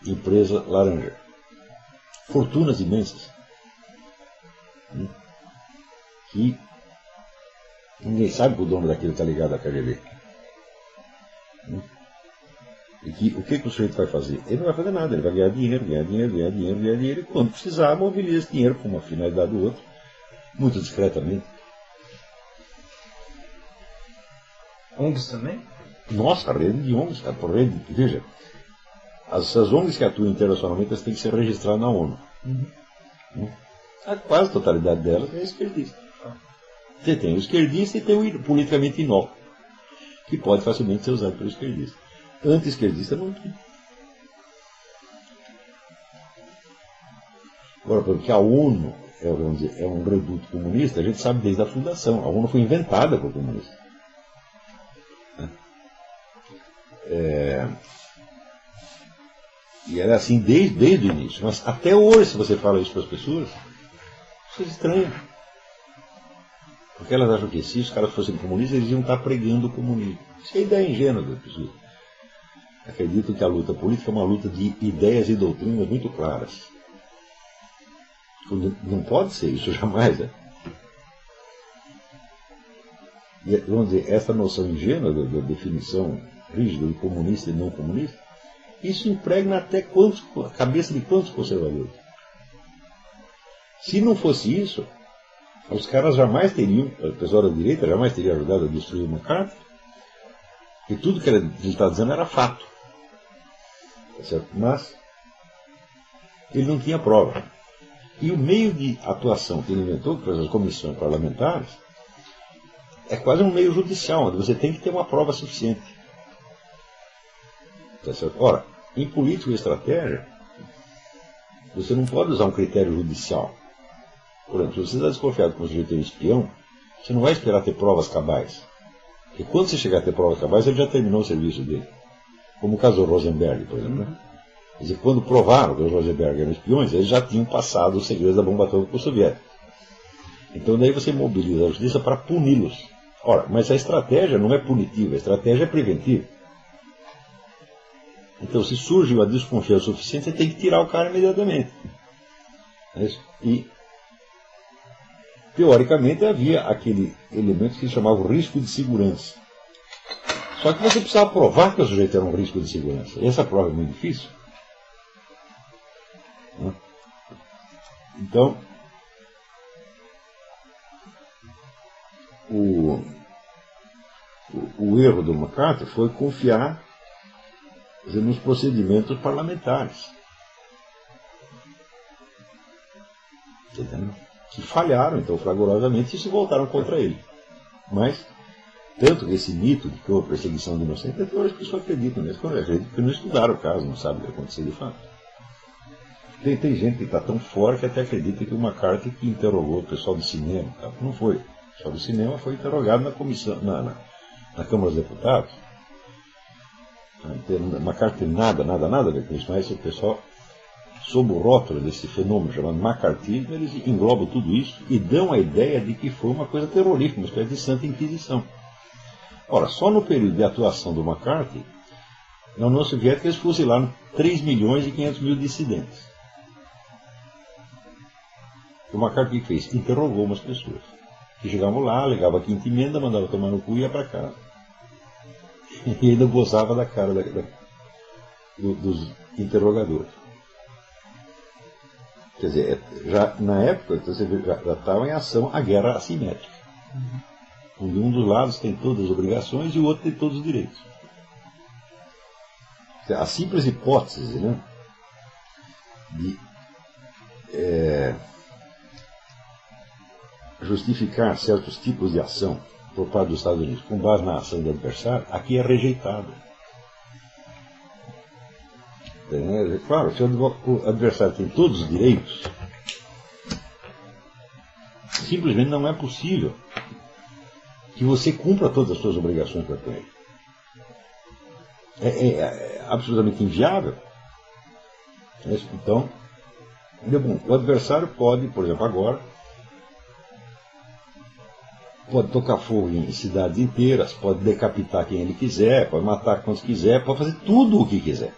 empresa laranja. Fortunas imensas. Que ninguém sabe que o dono daquilo está ligado à KGB. E que, o que o sujeito vai fazer? Ele não vai fazer nada, ele vai ganhar dinheiro, e quando precisar, mobiliza esse dinheiro com uma finalidade do outro, muito discretamente. ONGs também? Nossa, a rede de ONGs, veja, as ONGs que atuam internacionalmente elas têm que ser registradas na ONU. A quase totalidade delas é esquerdista. Você tem o esquerdista e tem o politicamente inócuo, que pode facilmente ser usado pelo esquerdista. Anti-esquerdista não tem. Agora, porque a ONU vamos dizer, é um reduto comunista, a gente sabe desde a fundação. A ONU foi inventada por comunistas. E era assim desde o início. Mas até hoje, se você fala isso para as pessoas estranham. Porque elas acham que se os caras fossem comunistas, eles iam estar pregando o comunismo. Isso é ideia ingênua das pessoas. Acredito que a luta política é uma luta de ideias e doutrinas muito claras. Não pode ser isso jamais, né? E, vamos dizer, essa noção ingênua da definição rígida de comunista e não comunista, isso impregna até a cabeça de quantos conservadores. Se não fosse isso, os caras jamais teriam, o pessoal da direita jamais teria ajudado a destruir uma carta, e tudo que ele estava dizendo era fato. Tá certo? Mas ele não tinha prova. E o meio de atuação que ele inventou, que as comissões parlamentares, é quase um meio judicial, onde você tem que ter uma prova suficiente. Tá certo? Ora, em política e estratégia, você não pode usar um critério judicial. Por exemplo, se você está desconfiado que um sujeito é espião, você não vai esperar ter provas cabais. Porque quando você chegar a ter provas cabais, ele já terminou o serviço dele. Como o caso do Rosenberg, por exemplo. Né? Quer dizer, quando provaram que os Rosenberg eram espiões, eles já tinham passado os segredos da bomba atômica para os soviéticos. Então daí você mobiliza a justiça para puni-los. Ora, mas a estratégia não é punitiva, a estratégia é preventiva. Então, se surge uma desconfiança suficiente, você tem que tirar o cara imediatamente. É isso? E, teoricamente, havia aquele elemento que se chamava o risco de segurança. Só que você precisava provar que o sujeito era um risco de segurança. E essa prova é muito difícil. Né? Então, o erro do McCarthy foi confiar, quer dizer, nos procedimentos parlamentares, entendeu? Que falharam, então, fragorosamente, e se voltaram contra ele. Mas, tanto que esse mito de que houve perseguição de inocentes, até hoje as pessoas acreditam nisso, porque não estudaram o caso, não sabem o que aconteceu de fato. Tem gente que está tão fora que até acredita que o McCarthy que interrogou o pessoal do cinema. Tá? Não foi. O pessoal do cinema foi interrogado na comissão, na Câmara dos Deputados. McCarthy nada a ver com isso, mas o pessoal, sob o rótulo desse fenômeno chamado macartismo, eles englobam tudo isso e dão a ideia de que foi uma coisa terrorista, uma espécie de Santa Inquisição. Ora, só no período de atuação do McCarthy, na União Soviética eles fuzilaram 3.500.000 dissidentes. O McCarthy fez? Interrogou umas pessoas. Que chegavam lá, alegava a quinta emenda, mandava tomar no cu e ia para casa. E ainda gozava da cara dos interrogadores. Quer dizer, já, na época, você já estava em ação a guerra assimétrica. Onde um dos lados tem todas as obrigações e o outro tem todos os direitos. A simples hipótese, né, de justificar certos tipos de ação por parte dos Estados Unidos com base na ação do adversário, aqui é rejeitada. Claro, se o adversário tem todos os direitos, simplesmente não é possível que você cumpra todas as suas obrigações para com ele. É absolutamente inviável. Então, o adversário pode, por exemplo, agora, pode tocar fogo em cidades inteiras, pode decapitar quem ele quiser, pode matar quantos quiser, pode fazer tudo o que quiser.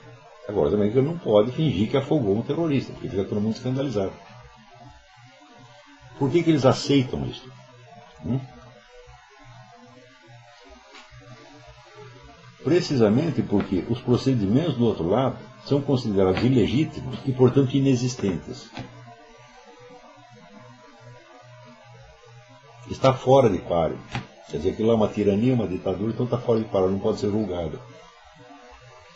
Agora também ele não pode fingir que afogou um terrorista, porque fica todo mundo escandalizado. Por que eles aceitam isso? Precisamente porque os procedimentos do outro lado são considerados ilegítimos e, portanto, inexistentes. Está fora de páreo. Quer dizer, aquilo é uma tirania, uma ditadura, então está fora de páreo, não pode ser julgado.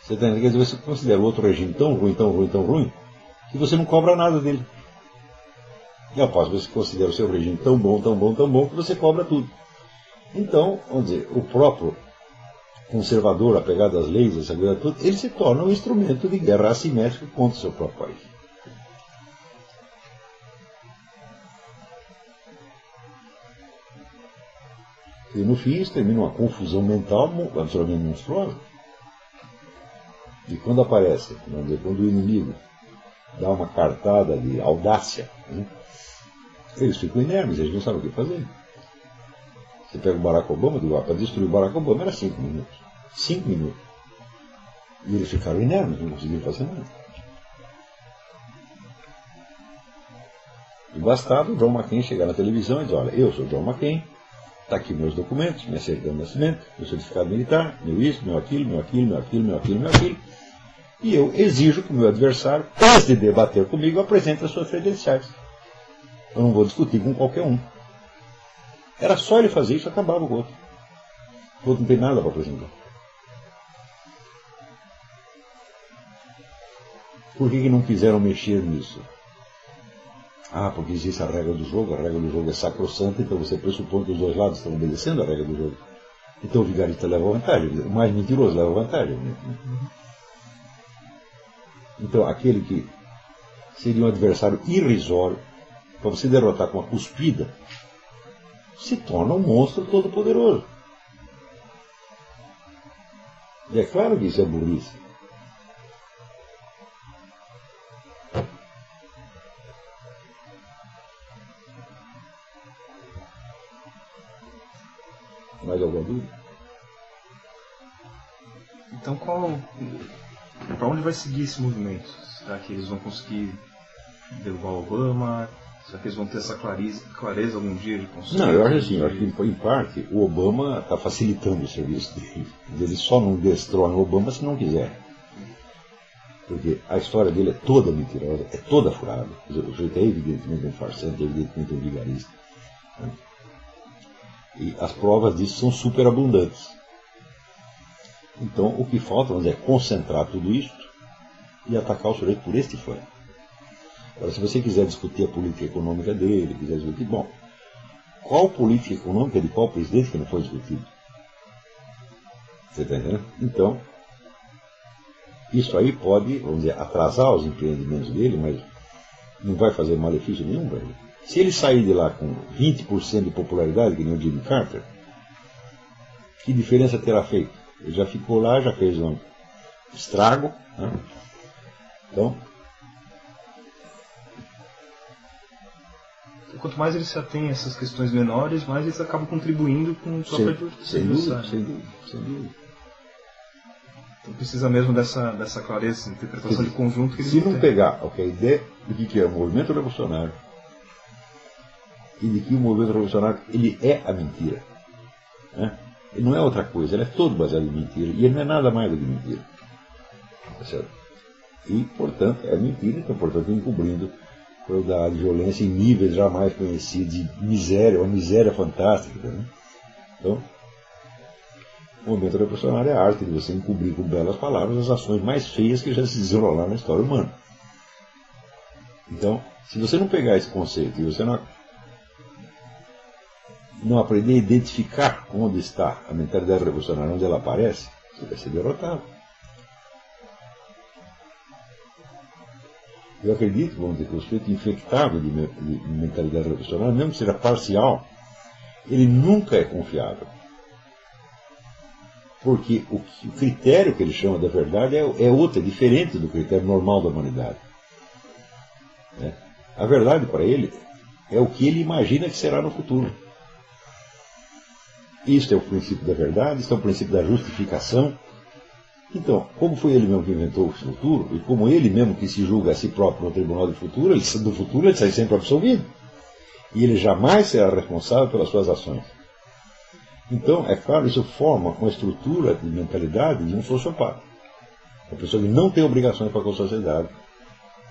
Você está entendendo? Quer dizer, você considera o outro regime tão ruim, que você não cobra nada dele. E após você considera o seu regime tão bom, que você cobra tudo. Então, vamos dizer, o próprio conservador, apegado às leis, essa coisa toda, ele se torna um instrumento de guerra assimétrica contra o seu próprio país. E no fim isso termina uma confusão mental absolutamente monstruosa. E quando aparece, vamos dizer, quando o inimigo dá uma cartada de audácia, né, eles ficam inermes, eles não sabem o que fazer. Você pega o Barack Obama, para destruir o Barack Obama era 5 minutos. 5 minutos. E eles ficaram inermes, não conseguiram fazer nada. E bastava o John McCain chegar na televisão e dizer, olha, eu sou John McCain, está aqui meus documentos, minha certidão de nascimento, meu certificado militar, meu isso, meu aquilo, e eu exijo que o meu adversário, antes de debater comigo, apresente as suas credenciais. Eu não vou discutir com qualquer um. Era só ele fazer isso, acabava o outro. O outro não tem nada para apresentar. Por que não quiseram mexer nisso? Porque existe a regra do jogo é sacrossanta, então você pressupõe que os dois lados estão obedecendo a regra do jogo. Então o vigarista leva vantagem, o mais mentiroso leva vantagem. Então aquele que seria um adversário irrisório, para você derrotar com uma cuspida, se torna um monstro todo-poderoso. E é claro que isso é burrice. Mais alguma dúvida? Então, para onde vai seguir esse movimento? Será que eles vão conseguir derrubar o Obama? Será que eles vão ter essa clareza algum dia de conseguir? Não, eu acho assim, eu acho que em parte o Obama está facilitando o serviço dele. Ele só não destrói o Obama se não quiser. Porque a história dele é toda mentirosa, é toda furada. O sujeito é evidentemente um farsante, é evidentemente um vigarista. Né? E as provas disso são superabundantes. Então, o que falta, vamos dizer, é concentrar tudo isso e atacar o sujeito por este flanco. Agora, se você quiser discutir a política econômica dele, quiser discutir, bom, qual política econômica de qual presidente que não foi discutido? Você está entendendo? Então, isso aí pode, vamos dizer, atrasar os empreendimentos dele, mas não vai fazer malefício nenhum para ele. Se ele sair de lá com 20% de popularidade, que nem o Jimmy Carter, que diferença terá feito? Ele já ficou lá, já fez um estrago. Né? Então, quanto mais ele se atém a essas questões menores, mais eles acabam contribuindo com o próprio adversário. Sem dúvida. Então precisa mesmo dessa clareza, interpretação de conjunto que eles se não pegar a ideia do que é o movimento revolucionário e de que o movimento revolucionário ele é a mentira, né? Ele não é outra coisa, ele é todo baseado em mentira e ele não é nada mais do que mentira, tá certo? E portanto é mentira, então portanto encobrindo crueldade, violência em níveis jamais conhecidos, de miséria, uma miséria fantástica, né? Então o movimento revolucionário é a arte de você encobrir com belas palavras as ações mais feias que já se desenrolaram na história humana. Então, se você não pegar esse conceito e você não aprender a identificar onde está a mentalidade revolucionária, onde ela aparece, você vai ser derrotado. Eu acredito, vamos dizer, que o sujeito infectado de mentalidade revolucionária, mesmo que seja parcial, ele nunca é confiável. Porque o critério que ele chama da verdade é outro, é diferente do critério normal da humanidade. Né? A verdade para ele é o que ele imagina que será no futuro. Isto é o princípio da verdade, isto é o princípio da justificação. Então, como foi ele mesmo que inventou o futuro, e como ele mesmo que se julga a si próprio no tribunal do futuro ele sai sempre absolvido. E ele jamais será responsável pelas suas ações. Então, é claro, isso forma uma estrutura de mentalidade de um sociopata. Uma pessoa que não tem obrigações para com a sociedade,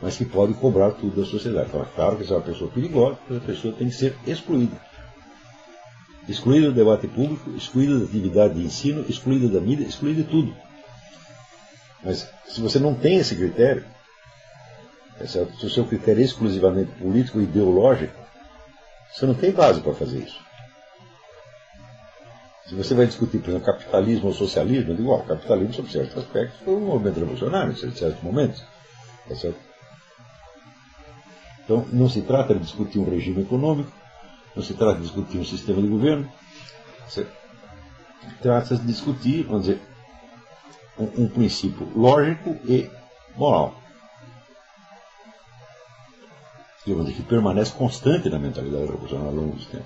mas que pode cobrar tudo da sociedade. Então, é claro que essa é uma pessoa perigosa, essa pessoa tem que ser excluída. Excluída do debate público, excluída da atividade de ensino, excluída da mídia, excluída de tudo. Mas, se você não tem esse critério, se o seu critério é exclusivamente político e ideológico, você não tem base para fazer isso. Se você vai discutir, por exemplo, capitalismo ou socialismo, eu digo, o capitalismo, sob certos aspectos, foi um movimento revolucionário, em certos momentos. Tá certo? Então, não se trata de discutir um regime econômico, não se trata de discutir um sistema de governo, trata-se de discutir, vamos dizer, um princípio lógico e moral. Que permanece constante na mentalidade revolucionária ao longo do tempo.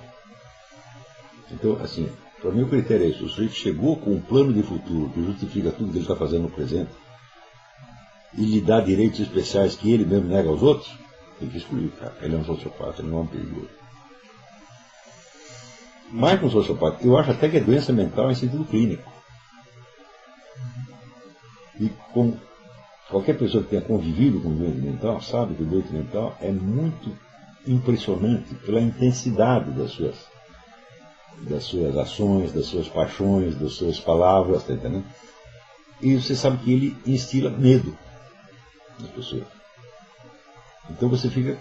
Então, assim, para mim o critério é isso. O sujeito chegou com um plano de futuro que justifica tudo que ele está fazendo no presente e lhe dá direitos especiais que ele mesmo nega aos outros, tem que excluir, cara. Ele é um sociopata, ele não é um perigoso. Mais que um sociopata, eu acho até que é doença mental em sentido clínico. E com qualquer pessoa que tenha convivido com o doente mental, sabe que o doente mental é muito impressionante pela intensidade das suas ações, das suas paixões, das suas palavras, tá entendendo? E você sabe que ele instila medo nas pessoas. Então você fica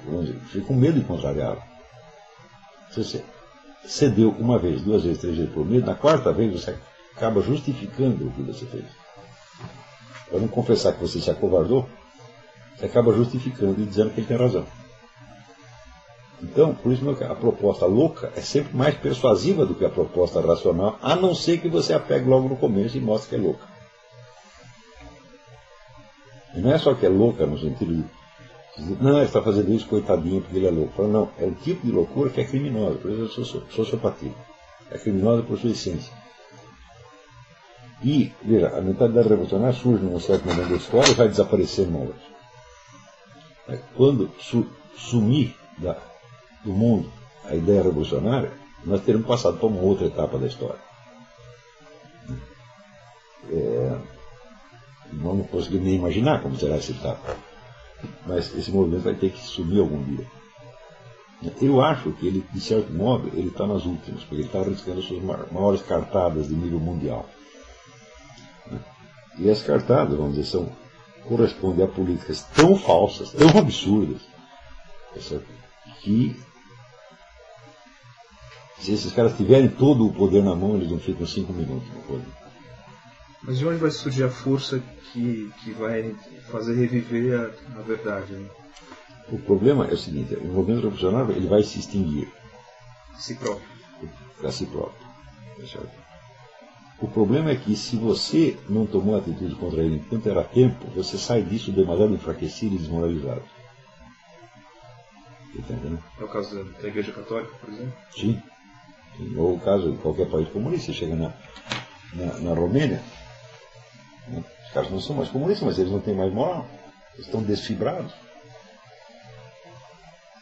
com medo de contrariá-lo. Se você cedeu uma vez, 2 vezes, 3 vezes por medo, na 4ª vez você acaba justificando o que você fez. Para não confessar que você se acovardou, você acaba justificando e dizendo que ele tem razão. Então, por isso a proposta louca é sempre mais persuasiva do que a proposta racional, a não ser que você a pegue logo no começo e mostre que é louca. E não é só que é louca no sentido de não, ele está fazendo isso, coitadinho, porque ele é louco. Fala, não, é o tipo de loucura que é criminosa, por isso é sociopatia. É criminosa por sua essência. E, veja, a mentalidade revolucionária surge num certo momento da história e vai desaparecer numa outra. Quando sumir do mundo a ideia revolucionária, nós teremos passado para uma outra etapa da história. não consigo nem imaginar como será esse etapa. Mas esse movimento vai ter que sumir algum dia. Eu acho que ele, de certo modo, ele está nas últimas, porque ele está arriscando as suas maiores cartadas de nível mundial. E as cartadas, vamos dizer, correspondem a políticas tão falsas, tão absurdas, que se esses caras tiverem todo o poder na mão, eles não ficam 5 minutos no poder. Mas de onde vai surgir a força que vai fazer reviver a verdade? Né? O problema é o seguinte, o movimento revolucionário ele vai se extinguir. Si próprio. Para si próprio. O problema é que se você não tomou atitude contra ele enquanto era tempo, você sai disso demasiado enfraquecido e desmoralizado. Entendeu? É o caso da Igreja Católica, por exemplo? Sim. Ou o caso de qualquer país comunista. Você chega na Romênia, né? Os caras não são mais comunistas, mas eles não têm mais moral. Eles estão desfibrados.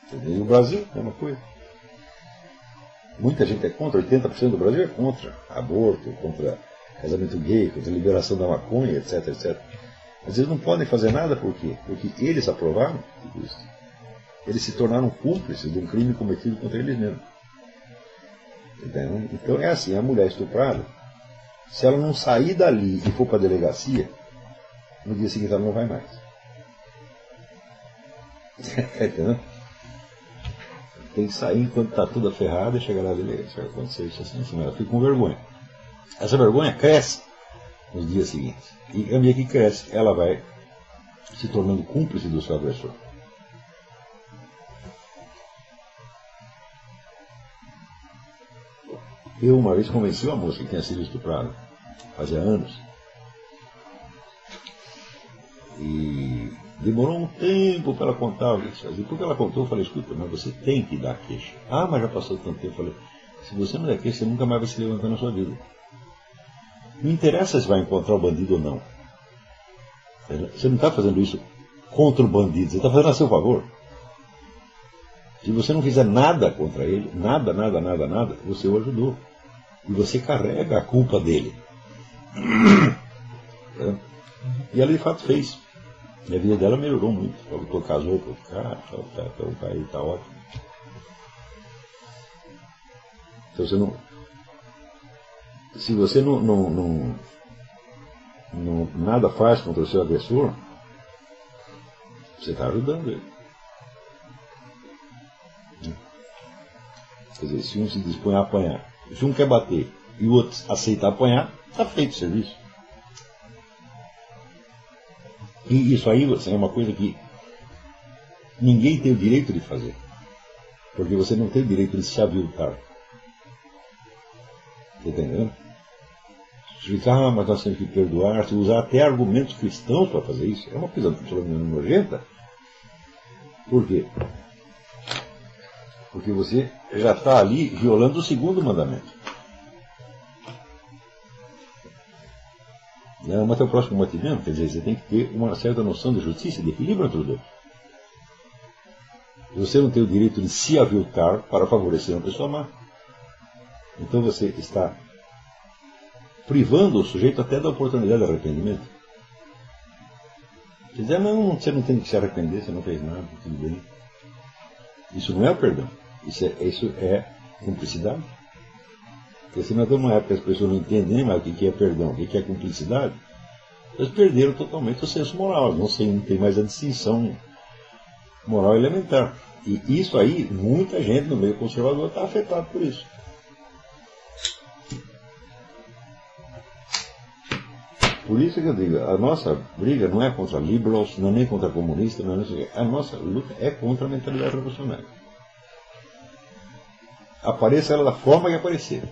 Entendeu? E o Brasil, é uma coisa. Muita gente é contra, 80% do Brasil é contra aborto, contra casamento gay, contra a liberação da maconha, etc, etc. Mas eles não podem fazer nada por quê? Porque eles aprovaram tudo isso. Eles se tornaram cúmplices de um crime cometido contra eles mesmos. Entendeu? Então é assim, a mulher estuprada, se ela não sair dali e for para a delegacia, no dia seguinte ela não vai mais. Entendeu? Tem que sair enquanto está tudo ferrado e chegar lá e vai acontecer isso assim, ela fica com vergonha. Essa vergonha cresce nos dias seguintes. E a minha que cresce, ela vai se tornando cúmplice do seu agressor. Eu uma vez convenci uma moça que tinha sido estuprada, fazia anos. E demorou um tempo para ela contar o que isso fazia. Porque ela contou, eu falei, escuta, mas você tem que dar queixa. Ah, mas já passou tanto tempo. Eu falei, se você não der queixa, você nunca mais vai se levantar na sua vida. Não interessa se vai encontrar o bandido ou não. Você não está fazendo isso contra o bandido, você está fazendo a seu favor. Se você não fizer nada contra ele, nada, você o ajudou. E você carrega a culpa dele. E ela de fato fez. E a vida dela melhorou muito. Ela casou com o cara, tá ótimo. Então você não. Se você não nada faz contra o seu agressor, você está ajudando ele. Quer dizer, se um se dispõe a apanhar, se um quer bater e o outro aceita apanhar, está feito o serviço. E isso aí é uma coisa que ninguém tem o direito de fazer. Porque você não tem o direito de se aviltar. Entendeu? Se ficar, mas nós temos que perdoar, se usar até argumentos cristãos para fazer isso, é uma coisa absolutamente nojenta. Por quê? Porque você já está ali violando o segundo mandamento. Mas até o próximo batimento, quer dizer, você tem que ter uma certa noção de justiça, de equilíbrio entre os dois. Você não tem o direito de se aviltar para favorecer uma pessoa má. Então você está privando o sujeito até da oportunidade de arrependimento. Quer dizer, não, você não tem que se arrepender, você não fez nada, tudo bem. Isso não é o perdão. Isso é cumplicidade. Porque se nós estamos numa época que as pessoas não entendem nem mais o que é perdão, o que é cumplicidade, eles perderam totalmente o senso moral, não tem mais a distinção moral elementar. E isso aí, muita gente no meio conservador está afetado por isso. Por isso que eu digo, a nossa briga não é contra liberals, não é nem contra comunistas, não é a nossa luta é contra a mentalidade revolucionária. Apareça ela da forma que aparecer.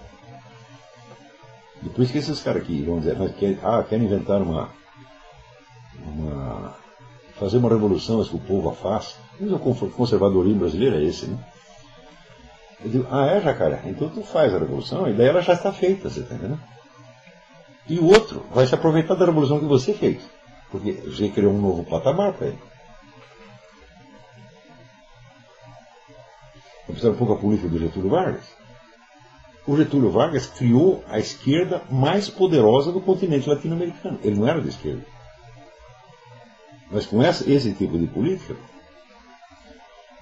E por isso que esses caras aqui vão dizer, querem inventar fazer uma revolução, mas que o povo a faça. Mas o conservadorismo brasileiro é esse, né? Eu digo, Jacaré, então tu faz a revolução e daí ela já está feita, você está entendendo? E o outro vai se aproveitar da revolução que você fez, porque você criou um novo patamar para ele. Observa um pouco a política do Getúlio Vargas. O Getúlio Vargas criou a esquerda mais poderosa do continente latino-americano. Ele não era de esquerda. Mas com esse tipo de política,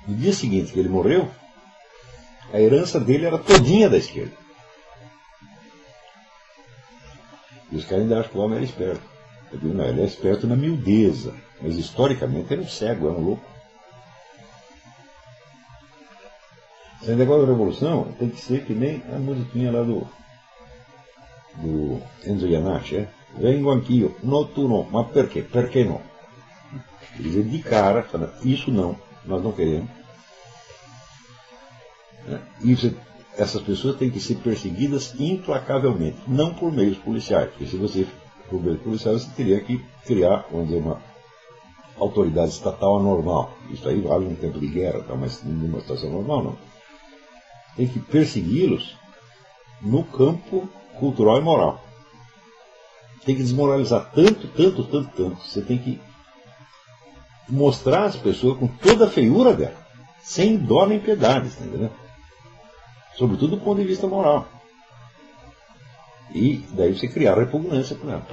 no dia seguinte que ele morreu, a herança dele era todinha da esquerda. E os caras ainda acham que o homem era esperto. Eu digo, não, ele é esperto na miudeza, mas historicamente era um cego, era um louco. Esse negócio da revolução tem que ser que nem a musiquinha lá do Enzo Jannacci, vengo anch'io, no tu no, mas por quê? Per que não? Quer dizer, de cara, fala, isso não, nós não queremos. E essas pessoas têm que ser perseguidas implacavelmente, não por meios policiais, porque se você por meios policiais você teria que criar, vamos dizer, uma autoridade estatal anormal. Isso aí vale um tempo de guerra, tá? Mas numa situação normal não. Tem que persegui-los no campo cultural e moral. Tem que desmoralizar tanto. Você tem que mostrar às pessoas com toda a feiura dela, sem dó nem piedade, entendeu? Sobretudo do ponto de vista moral. E daí você criar repugnância com ela.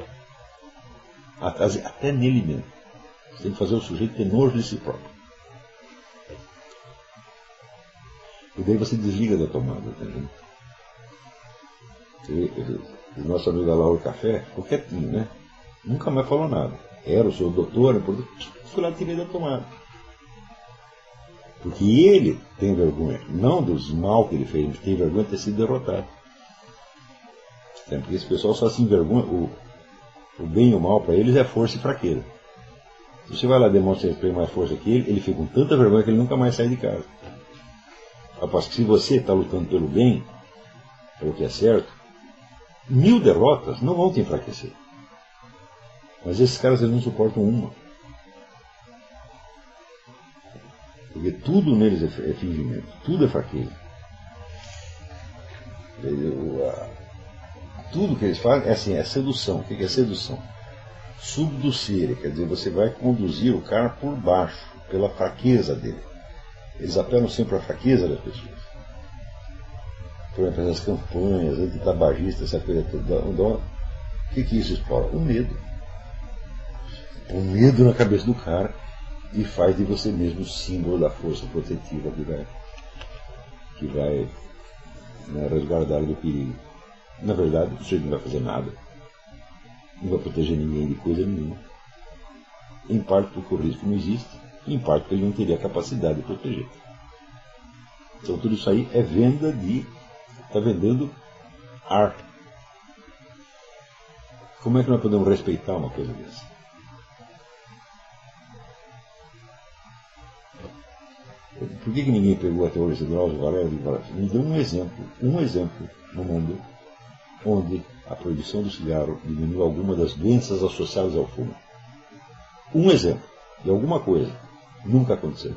Até nele mesmo. Você tem que fazer o sujeito ter nojo de si próprio. E daí você desliga da tomada, entendeu? O nosso amigo Alaor Café ficou quietinho, né? Nunca mais falou nada. Era o seu doutor, fui lá e tirei da tomada. Porque ele tem vergonha, não dos mal que ele fez, ele tem vergonha de ter sido derrotado. Porque esse pessoal só se envergonha, o bem e o mal para eles é força e fraqueza. Se você vai lá e demonstra que ele tem mais força que ele fica com tanta vergonha que ele nunca mais sai de casa. Após que se você está lutando pelo bem, pelo que é certo, 1000 derrotas não vão te enfraquecer. Mas esses caras eles não suportam uma. Porque tudo neles é fingimento, tudo é fraqueza. Tudo que eles fazem é assim, é sedução. O que é sedução? Subduzir, quer dizer, você vai conduzir o cara por baixo, pela fraqueza dele. Eles apelam sempre à fraqueza das pessoas. Por exemplo, as campanhas antitabagistas, essa coisa toda. O que isso explora? O medo. Põe medo na cabeça do cara e faz de você mesmo o símbolo da força protetiva que vai resguardar do perigo. Na verdade, o sujeito não vai fazer nada. Não vai proteger ninguém de coisa nenhuma. Em parte porque o risco não existe, em parte porque ele não teria a capacidade de proteger. Então tudo isso aí é venda de... Está vendendo ar. Como é que nós podemos respeitar uma coisa dessa? Por que ninguém pegou a teoria do Drauzio Varela e falou assim? Me deu um exemplo no mundo onde a proibição do cigarro diminuiu alguma das doenças associadas ao fumo. Um exemplo de alguma coisa. Nunca aconteceu.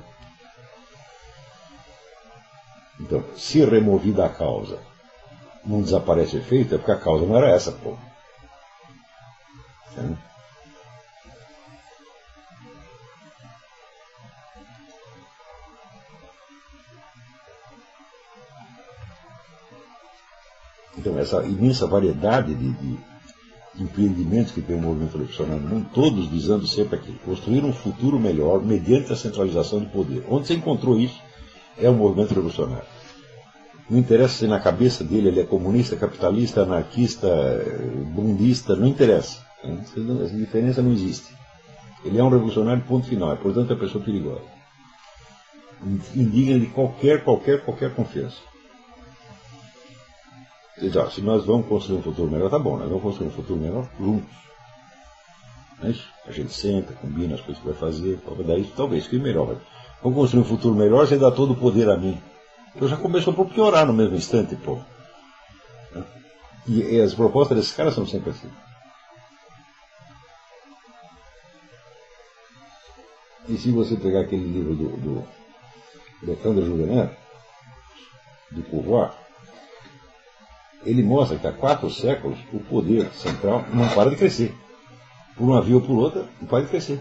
Então, se removida a causa, não desaparece o efeito, é porque a causa não era essa, pô. Entendeu? Então, essa imensa variedade de empreendimentos que tem o movimento revolucionário no mundo, todos visando sempre aqui, construir um futuro melhor mediante a centralização do poder. Onde você encontrou isso, é o movimento revolucionário. Não interessa se na cabeça dele ele é comunista, capitalista, anarquista, bundista, não interessa. Essa diferença não existe. Ele é um revolucionário, ponto final. É, portanto, uma pessoa perigosa. Indigna de qualquer confiança. Se nós vamos construir um futuro melhor, tá bom, nós vamos construir um futuro melhor juntos. Não é isso? A gente senta, combina as coisas que vai fazer, daí talvez fique melhor. Vamos construir um futuro melhor, você dá todo o poder a mim. Eu já começou por piorar no mesmo instante, pô. E as propostas desses caras são sempre assim. E se você pegar aquele livro do Alexandre Juvenal, do Pouvoir, ele mostra que há 4 séculos o poder central não para de crescer. Por uma via ou por outra, não para de crescer.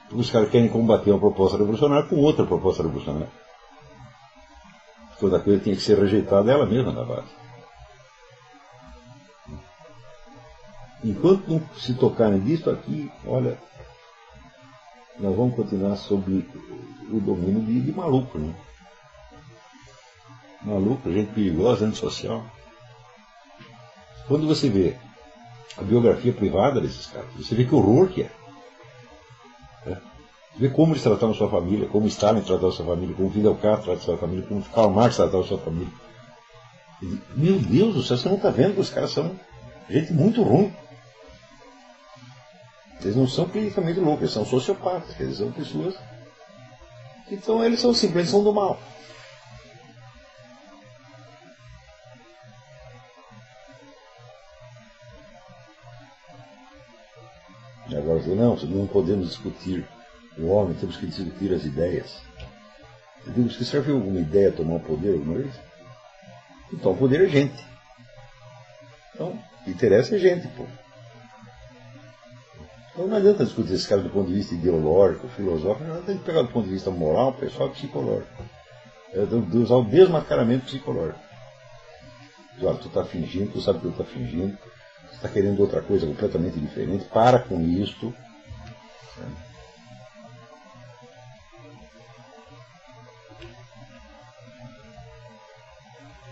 Porque os caras querem combater uma proposta revolucionária com outra proposta revolucionária. Toda coisa tinha que ser rejeitada ela mesma na base. Enquanto não se tocarem disso aqui, olha, nós vamos continuar sob o domínio de maluco, né? Maluco, gente perigosa, antissocial. Quando você vê a biografia privada desses caras, você vê que horror que é. Você vê como eles tratavam sua família, como Stalin tratava sua família, como Fidel Castro tratava sua família, como Karl Marx tratava sua família. Meu Deus do céu, você não está vendo que os caras são gente muito ruim. Eles não são clinicamente loucos, eles são sociopatas, eles são pessoas. Então eles são simplesmente são do mal. E agora não podemos discutir o homem, temos que discutir as ideias. Você já viu alguma ideia tomar o poder alguma vez? Então o poder é gente. Então, o que interessa é gente, pô. Então não adianta discutir esse cara do ponto de vista ideológico, filosófico, não adianta pegar do ponto de vista moral, pessoal, psicológico. É de usar o desmascaramento psicológico. Olha, tu está fingindo, tu sabe que tu está fingindo, tu está querendo outra coisa completamente diferente, para com isto.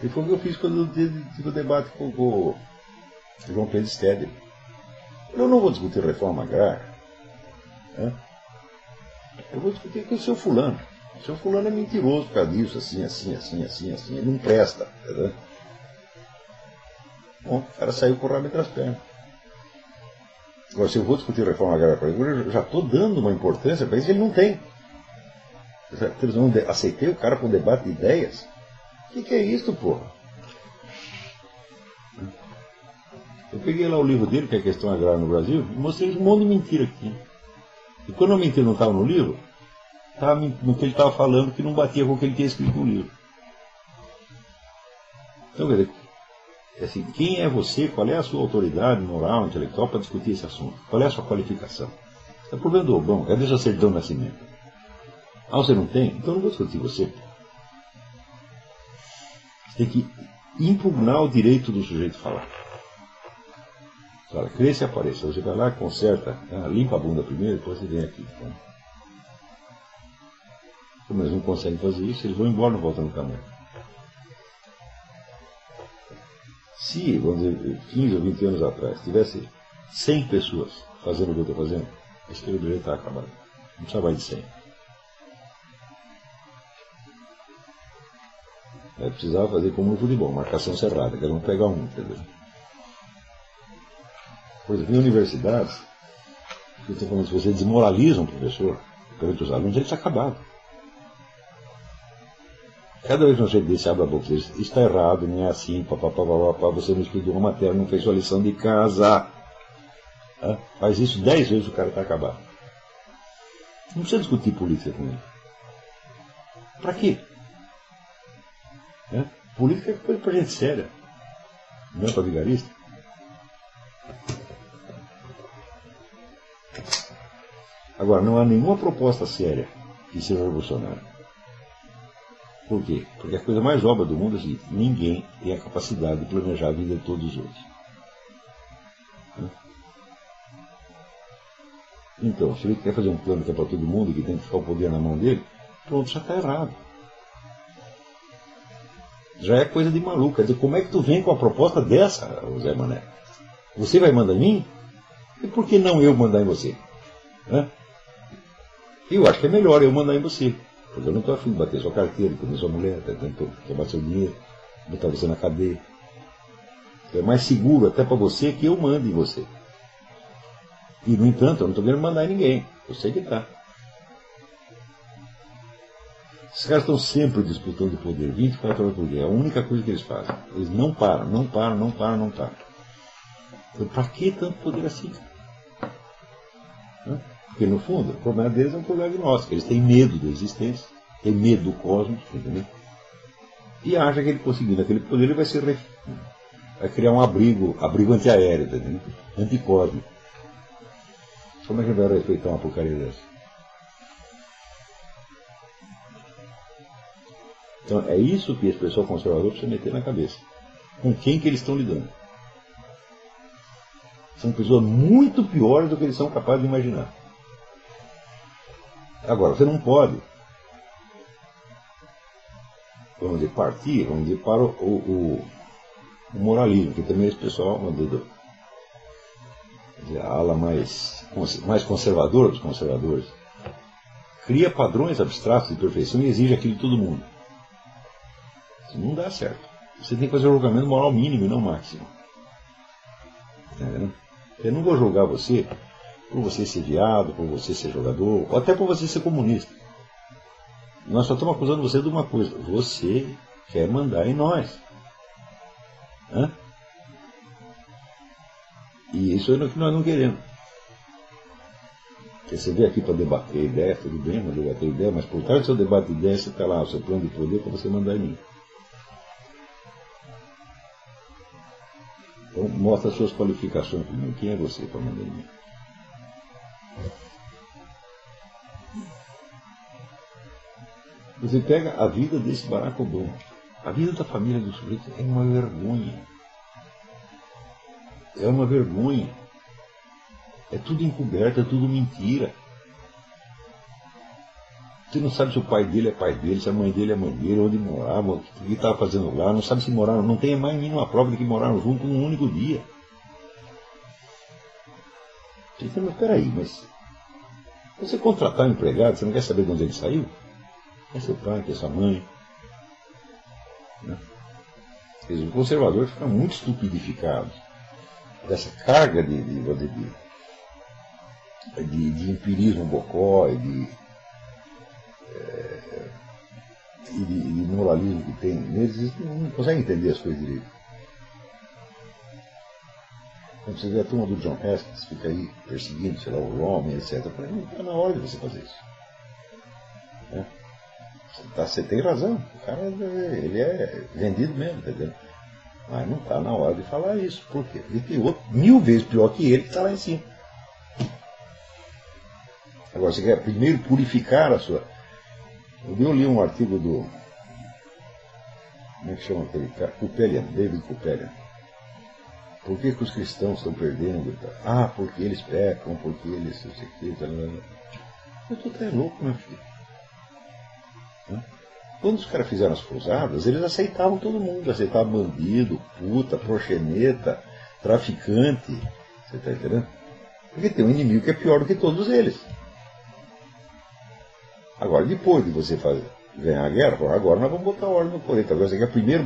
E foi o que eu fiz quando eu tive o debate com o João Pedro Stedley. Eu não vou discutir reforma agrária. Né? Eu vou discutir com o seu fulano. O seu fulano é mentiroso por causa disso, assim. Ele não presta. Né? Bom, o cara saiu com o rabo entre as pernas. Agora, se eu vou discutir reforma agrária para ele, eu já estou dando uma importância para isso que ele não tem. Aceitei o cara para um debate de ideias. O que é isso, porra? Eu peguei lá o livro dele, que é a Questão Agrária no Brasil, e mostrei um monte de mentira aqui. E quando a mentira não estava no livro, estava no que ele estava falando que não batia com o que ele tinha escrito no livro. Então, quer dizer, assim, quem é você, qual é a sua autoridade moral, intelectual para discutir esse assunto? Qual é a sua qualificação? É o problema do Obão, é a sua certidão de nascimento. Ah, você não tem? Então eu não vou discutir você. Você tem que impugnar o direito do sujeito falar. Fala, cresça e apareça. Você vai lá, conserta, limpa a bunda primeiro, depois você vem aqui. Então, como eles não conseguem fazer isso, eles vão embora e não voltam no caminho. Se, vamos dizer, 15 ou 20 anos atrás, tivesse 100 pessoas fazendo o que eu estou fazendo, a esquerda do direito está acabada. Não precisa mais de 100. Precisava fazer como no futebol, marcação cerrada, cada um pega um, entendeu? Por exemplo, em universidades, eu estou falando, se você desmoraliza um professor perante os alunos, ele está acabado. Cada vez que um sujeito desse abre a boca e diz, isso está errado, não é assim, papapá, você não estudou uma matéria, não fez sua lição de casa. Faz isso 10 vezes, o cara está acabado. Não precisa discutir política com ele. Para quê? Política é coisa para gente séria, não é para vigarista. Agora, não há nenhuma proposta séria que seja revolucionária. Por quê? Porque a coisa mais óbvia do mundo é a seguinte: ninguém tem a capacidade de planejar a vida de todos os outros. Então, se ele quer fazer um plano que é para todo mundo, que tem que ficar o poder na mão dele, pronto, já está errado. Já é coisa de maluco. Quer dizer, como é que tu vem com a proposta dessa, Zé Mané? Você vai mandar em mim? E por que não eu mandar em você? Eu acho que é melhor eu mandar em você. Porque eu não estou afim de bater sua carteira, de comer sua mulher, de tomar seu dinheiro, botar você na cadeia. Então é mais seguro até para você que eu mande em você. E, no entanto, eu não estou querendo mandar em ninguém. Eu sei que está. Esses caras estão sempre disputando o poder, 24 horas por dia. É a única coisa que eles fazem. Eles não param. Então, para que tanto poder assim? Porque, no fundo, o problema deles é um problema agnóstico. Eles têm medo da existência, têm medo do cosmos, entendeu? E acham que ele conseguindo aquele poder, ele vai criar um abrigo antiaéreo, entendeu? Anticósmico. Como é que ele vai respeitar uma porcaria dessa? Então, é isso que esse pessoal conservador precisa meter na cabeça. Com quem que eles estão lidando? São pessoas muito piores do que eles são capazes de imaginar. Agora, você não pode, vamos dizer, partir, vamos dizer, para o moralismo, que também esse pessoal, a ala mais conservadora dos conservadores, cria padrões abstratos de perfeição e exige aquilo de todo mundo. Isso não dá certo. Você tem que fazer o julgamento moral mínimo e não máximo. Eu não vou julgar você por você ser viado, por você ser jogador, ou até por você ser comunista. Nós só estamos acusando você de uma coisa: você quer mandar em nós. E isso é o que nós não queremos. Porque você veio aqui para debater ideias, tudo bem, para debater ideias, mas por trás do seu debate de ideias você está lá, o seu plano de poder para você mandar em mim. Então mostra as suas qualificações para mim. Quem é você para mandar em mim? Você pega a vida desse Barack Obama. A vida da família do sujeito é uma vergonha. É uma vergonha. É tudo encoberto, é tudo mentira. Você não sabe se o pai dele é pai dele, se a mãe dele é mãe dele, onde morava, o que estava fazendo lá, não sabe se moraram, não tem mais nenhuma prova de que moraram juntos um único dia. Você fala, mas peraí, mas você contratar um empregado, você não quer saber de onde ele saiu? Quem é seu pai, quem é sua mãe? O conservador fica muito estupidificado dessa carga de empirismo bocó e de moralismo que tem neles, não conseguem entender as coisas direito. Quando você vê a turma do John Haskins, fica aí perseguindo, sei lá, o homem, etc. Não está na hora de você fazer isso. Você tem razão, o cara ele é vendido mesmo, entendeu? Mas não está na hora de falar isso. Por quê? Porque tem outro 1000 vezes pior que ele que está lá em cima. Agora, você quer primeiro purificar a sua... Eu li um artigo do... Como é que chama aquele cara? Kupelian, David Kupelian. Por que os cristãos estão perdendo? Ah, porque eles pecam, porque eles... não sei o que, eu estou até louco, meu filho. Quando os caras fizeram as cruzadas, eles aceitavam todo mundo. Aceitavam bandido, puta, proxeneta, traficante. Você está entendendo? Porque tem um inimigo que é pior do que todos eles. Agora, depois de você ganhar a guerra, agora nós vamos botar ordem no planeta. Agora você quer primeiro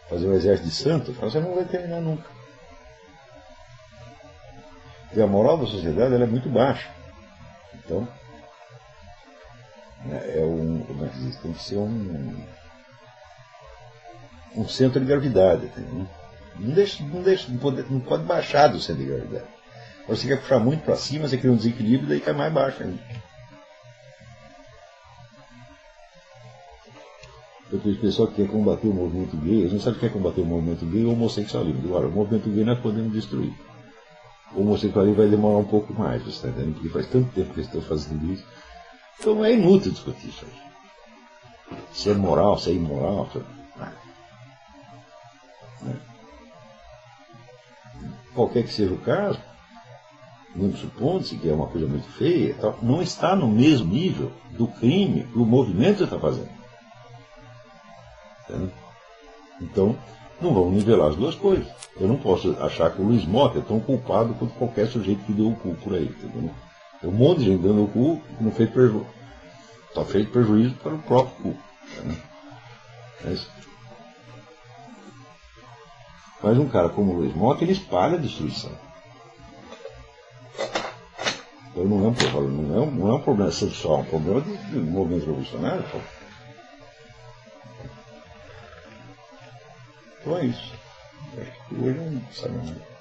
fazer um exército de santos, você não vai terminar nunca. E a moral da sociedade ela é muito baixa. Então, como é que diz? Tem que ser um centro de gravidade. Entendeu? Não pode baixar do centro de gravidade. Agora você quer puxar muito para cima, você cria um desequilíbrio, daí cai mais baixo ainda. Porque o pessoal que quer combater o movimento gay, eles não sabem o que é combater o movimento gay ou o homossexualismo. Agora, o movimento gay nós podemos destruir. O homossexualismo vai demorar um pouco mais, você está entendendo? Porque faz tanto tempo que eles estão fazendo isso. Então é inútil discutir isso aí. Se é moral, se é imoral. Qualquer que seja o caso, mesmo supondo-se que é uma coisa muito feia, não está no mesmo nível do crime que o movimento está fazendo. Então, não vamos nivelar as duas coisas. Eu não posso achar que o Luiz Mota é tão culpado quanto qualquer sujeito que deu o cu por aí. Entendeu? Tem um monte de gente dando o cu que não fez prejuízo. Só fez prejuízo para o próprio cu. É isso. Mas um cara como o Luiz Mota, ele espalha a destruição. Então não é um problema sexual, é um problema de movimento revolucionário. Então é isso. Acho que hoje não sabe mais.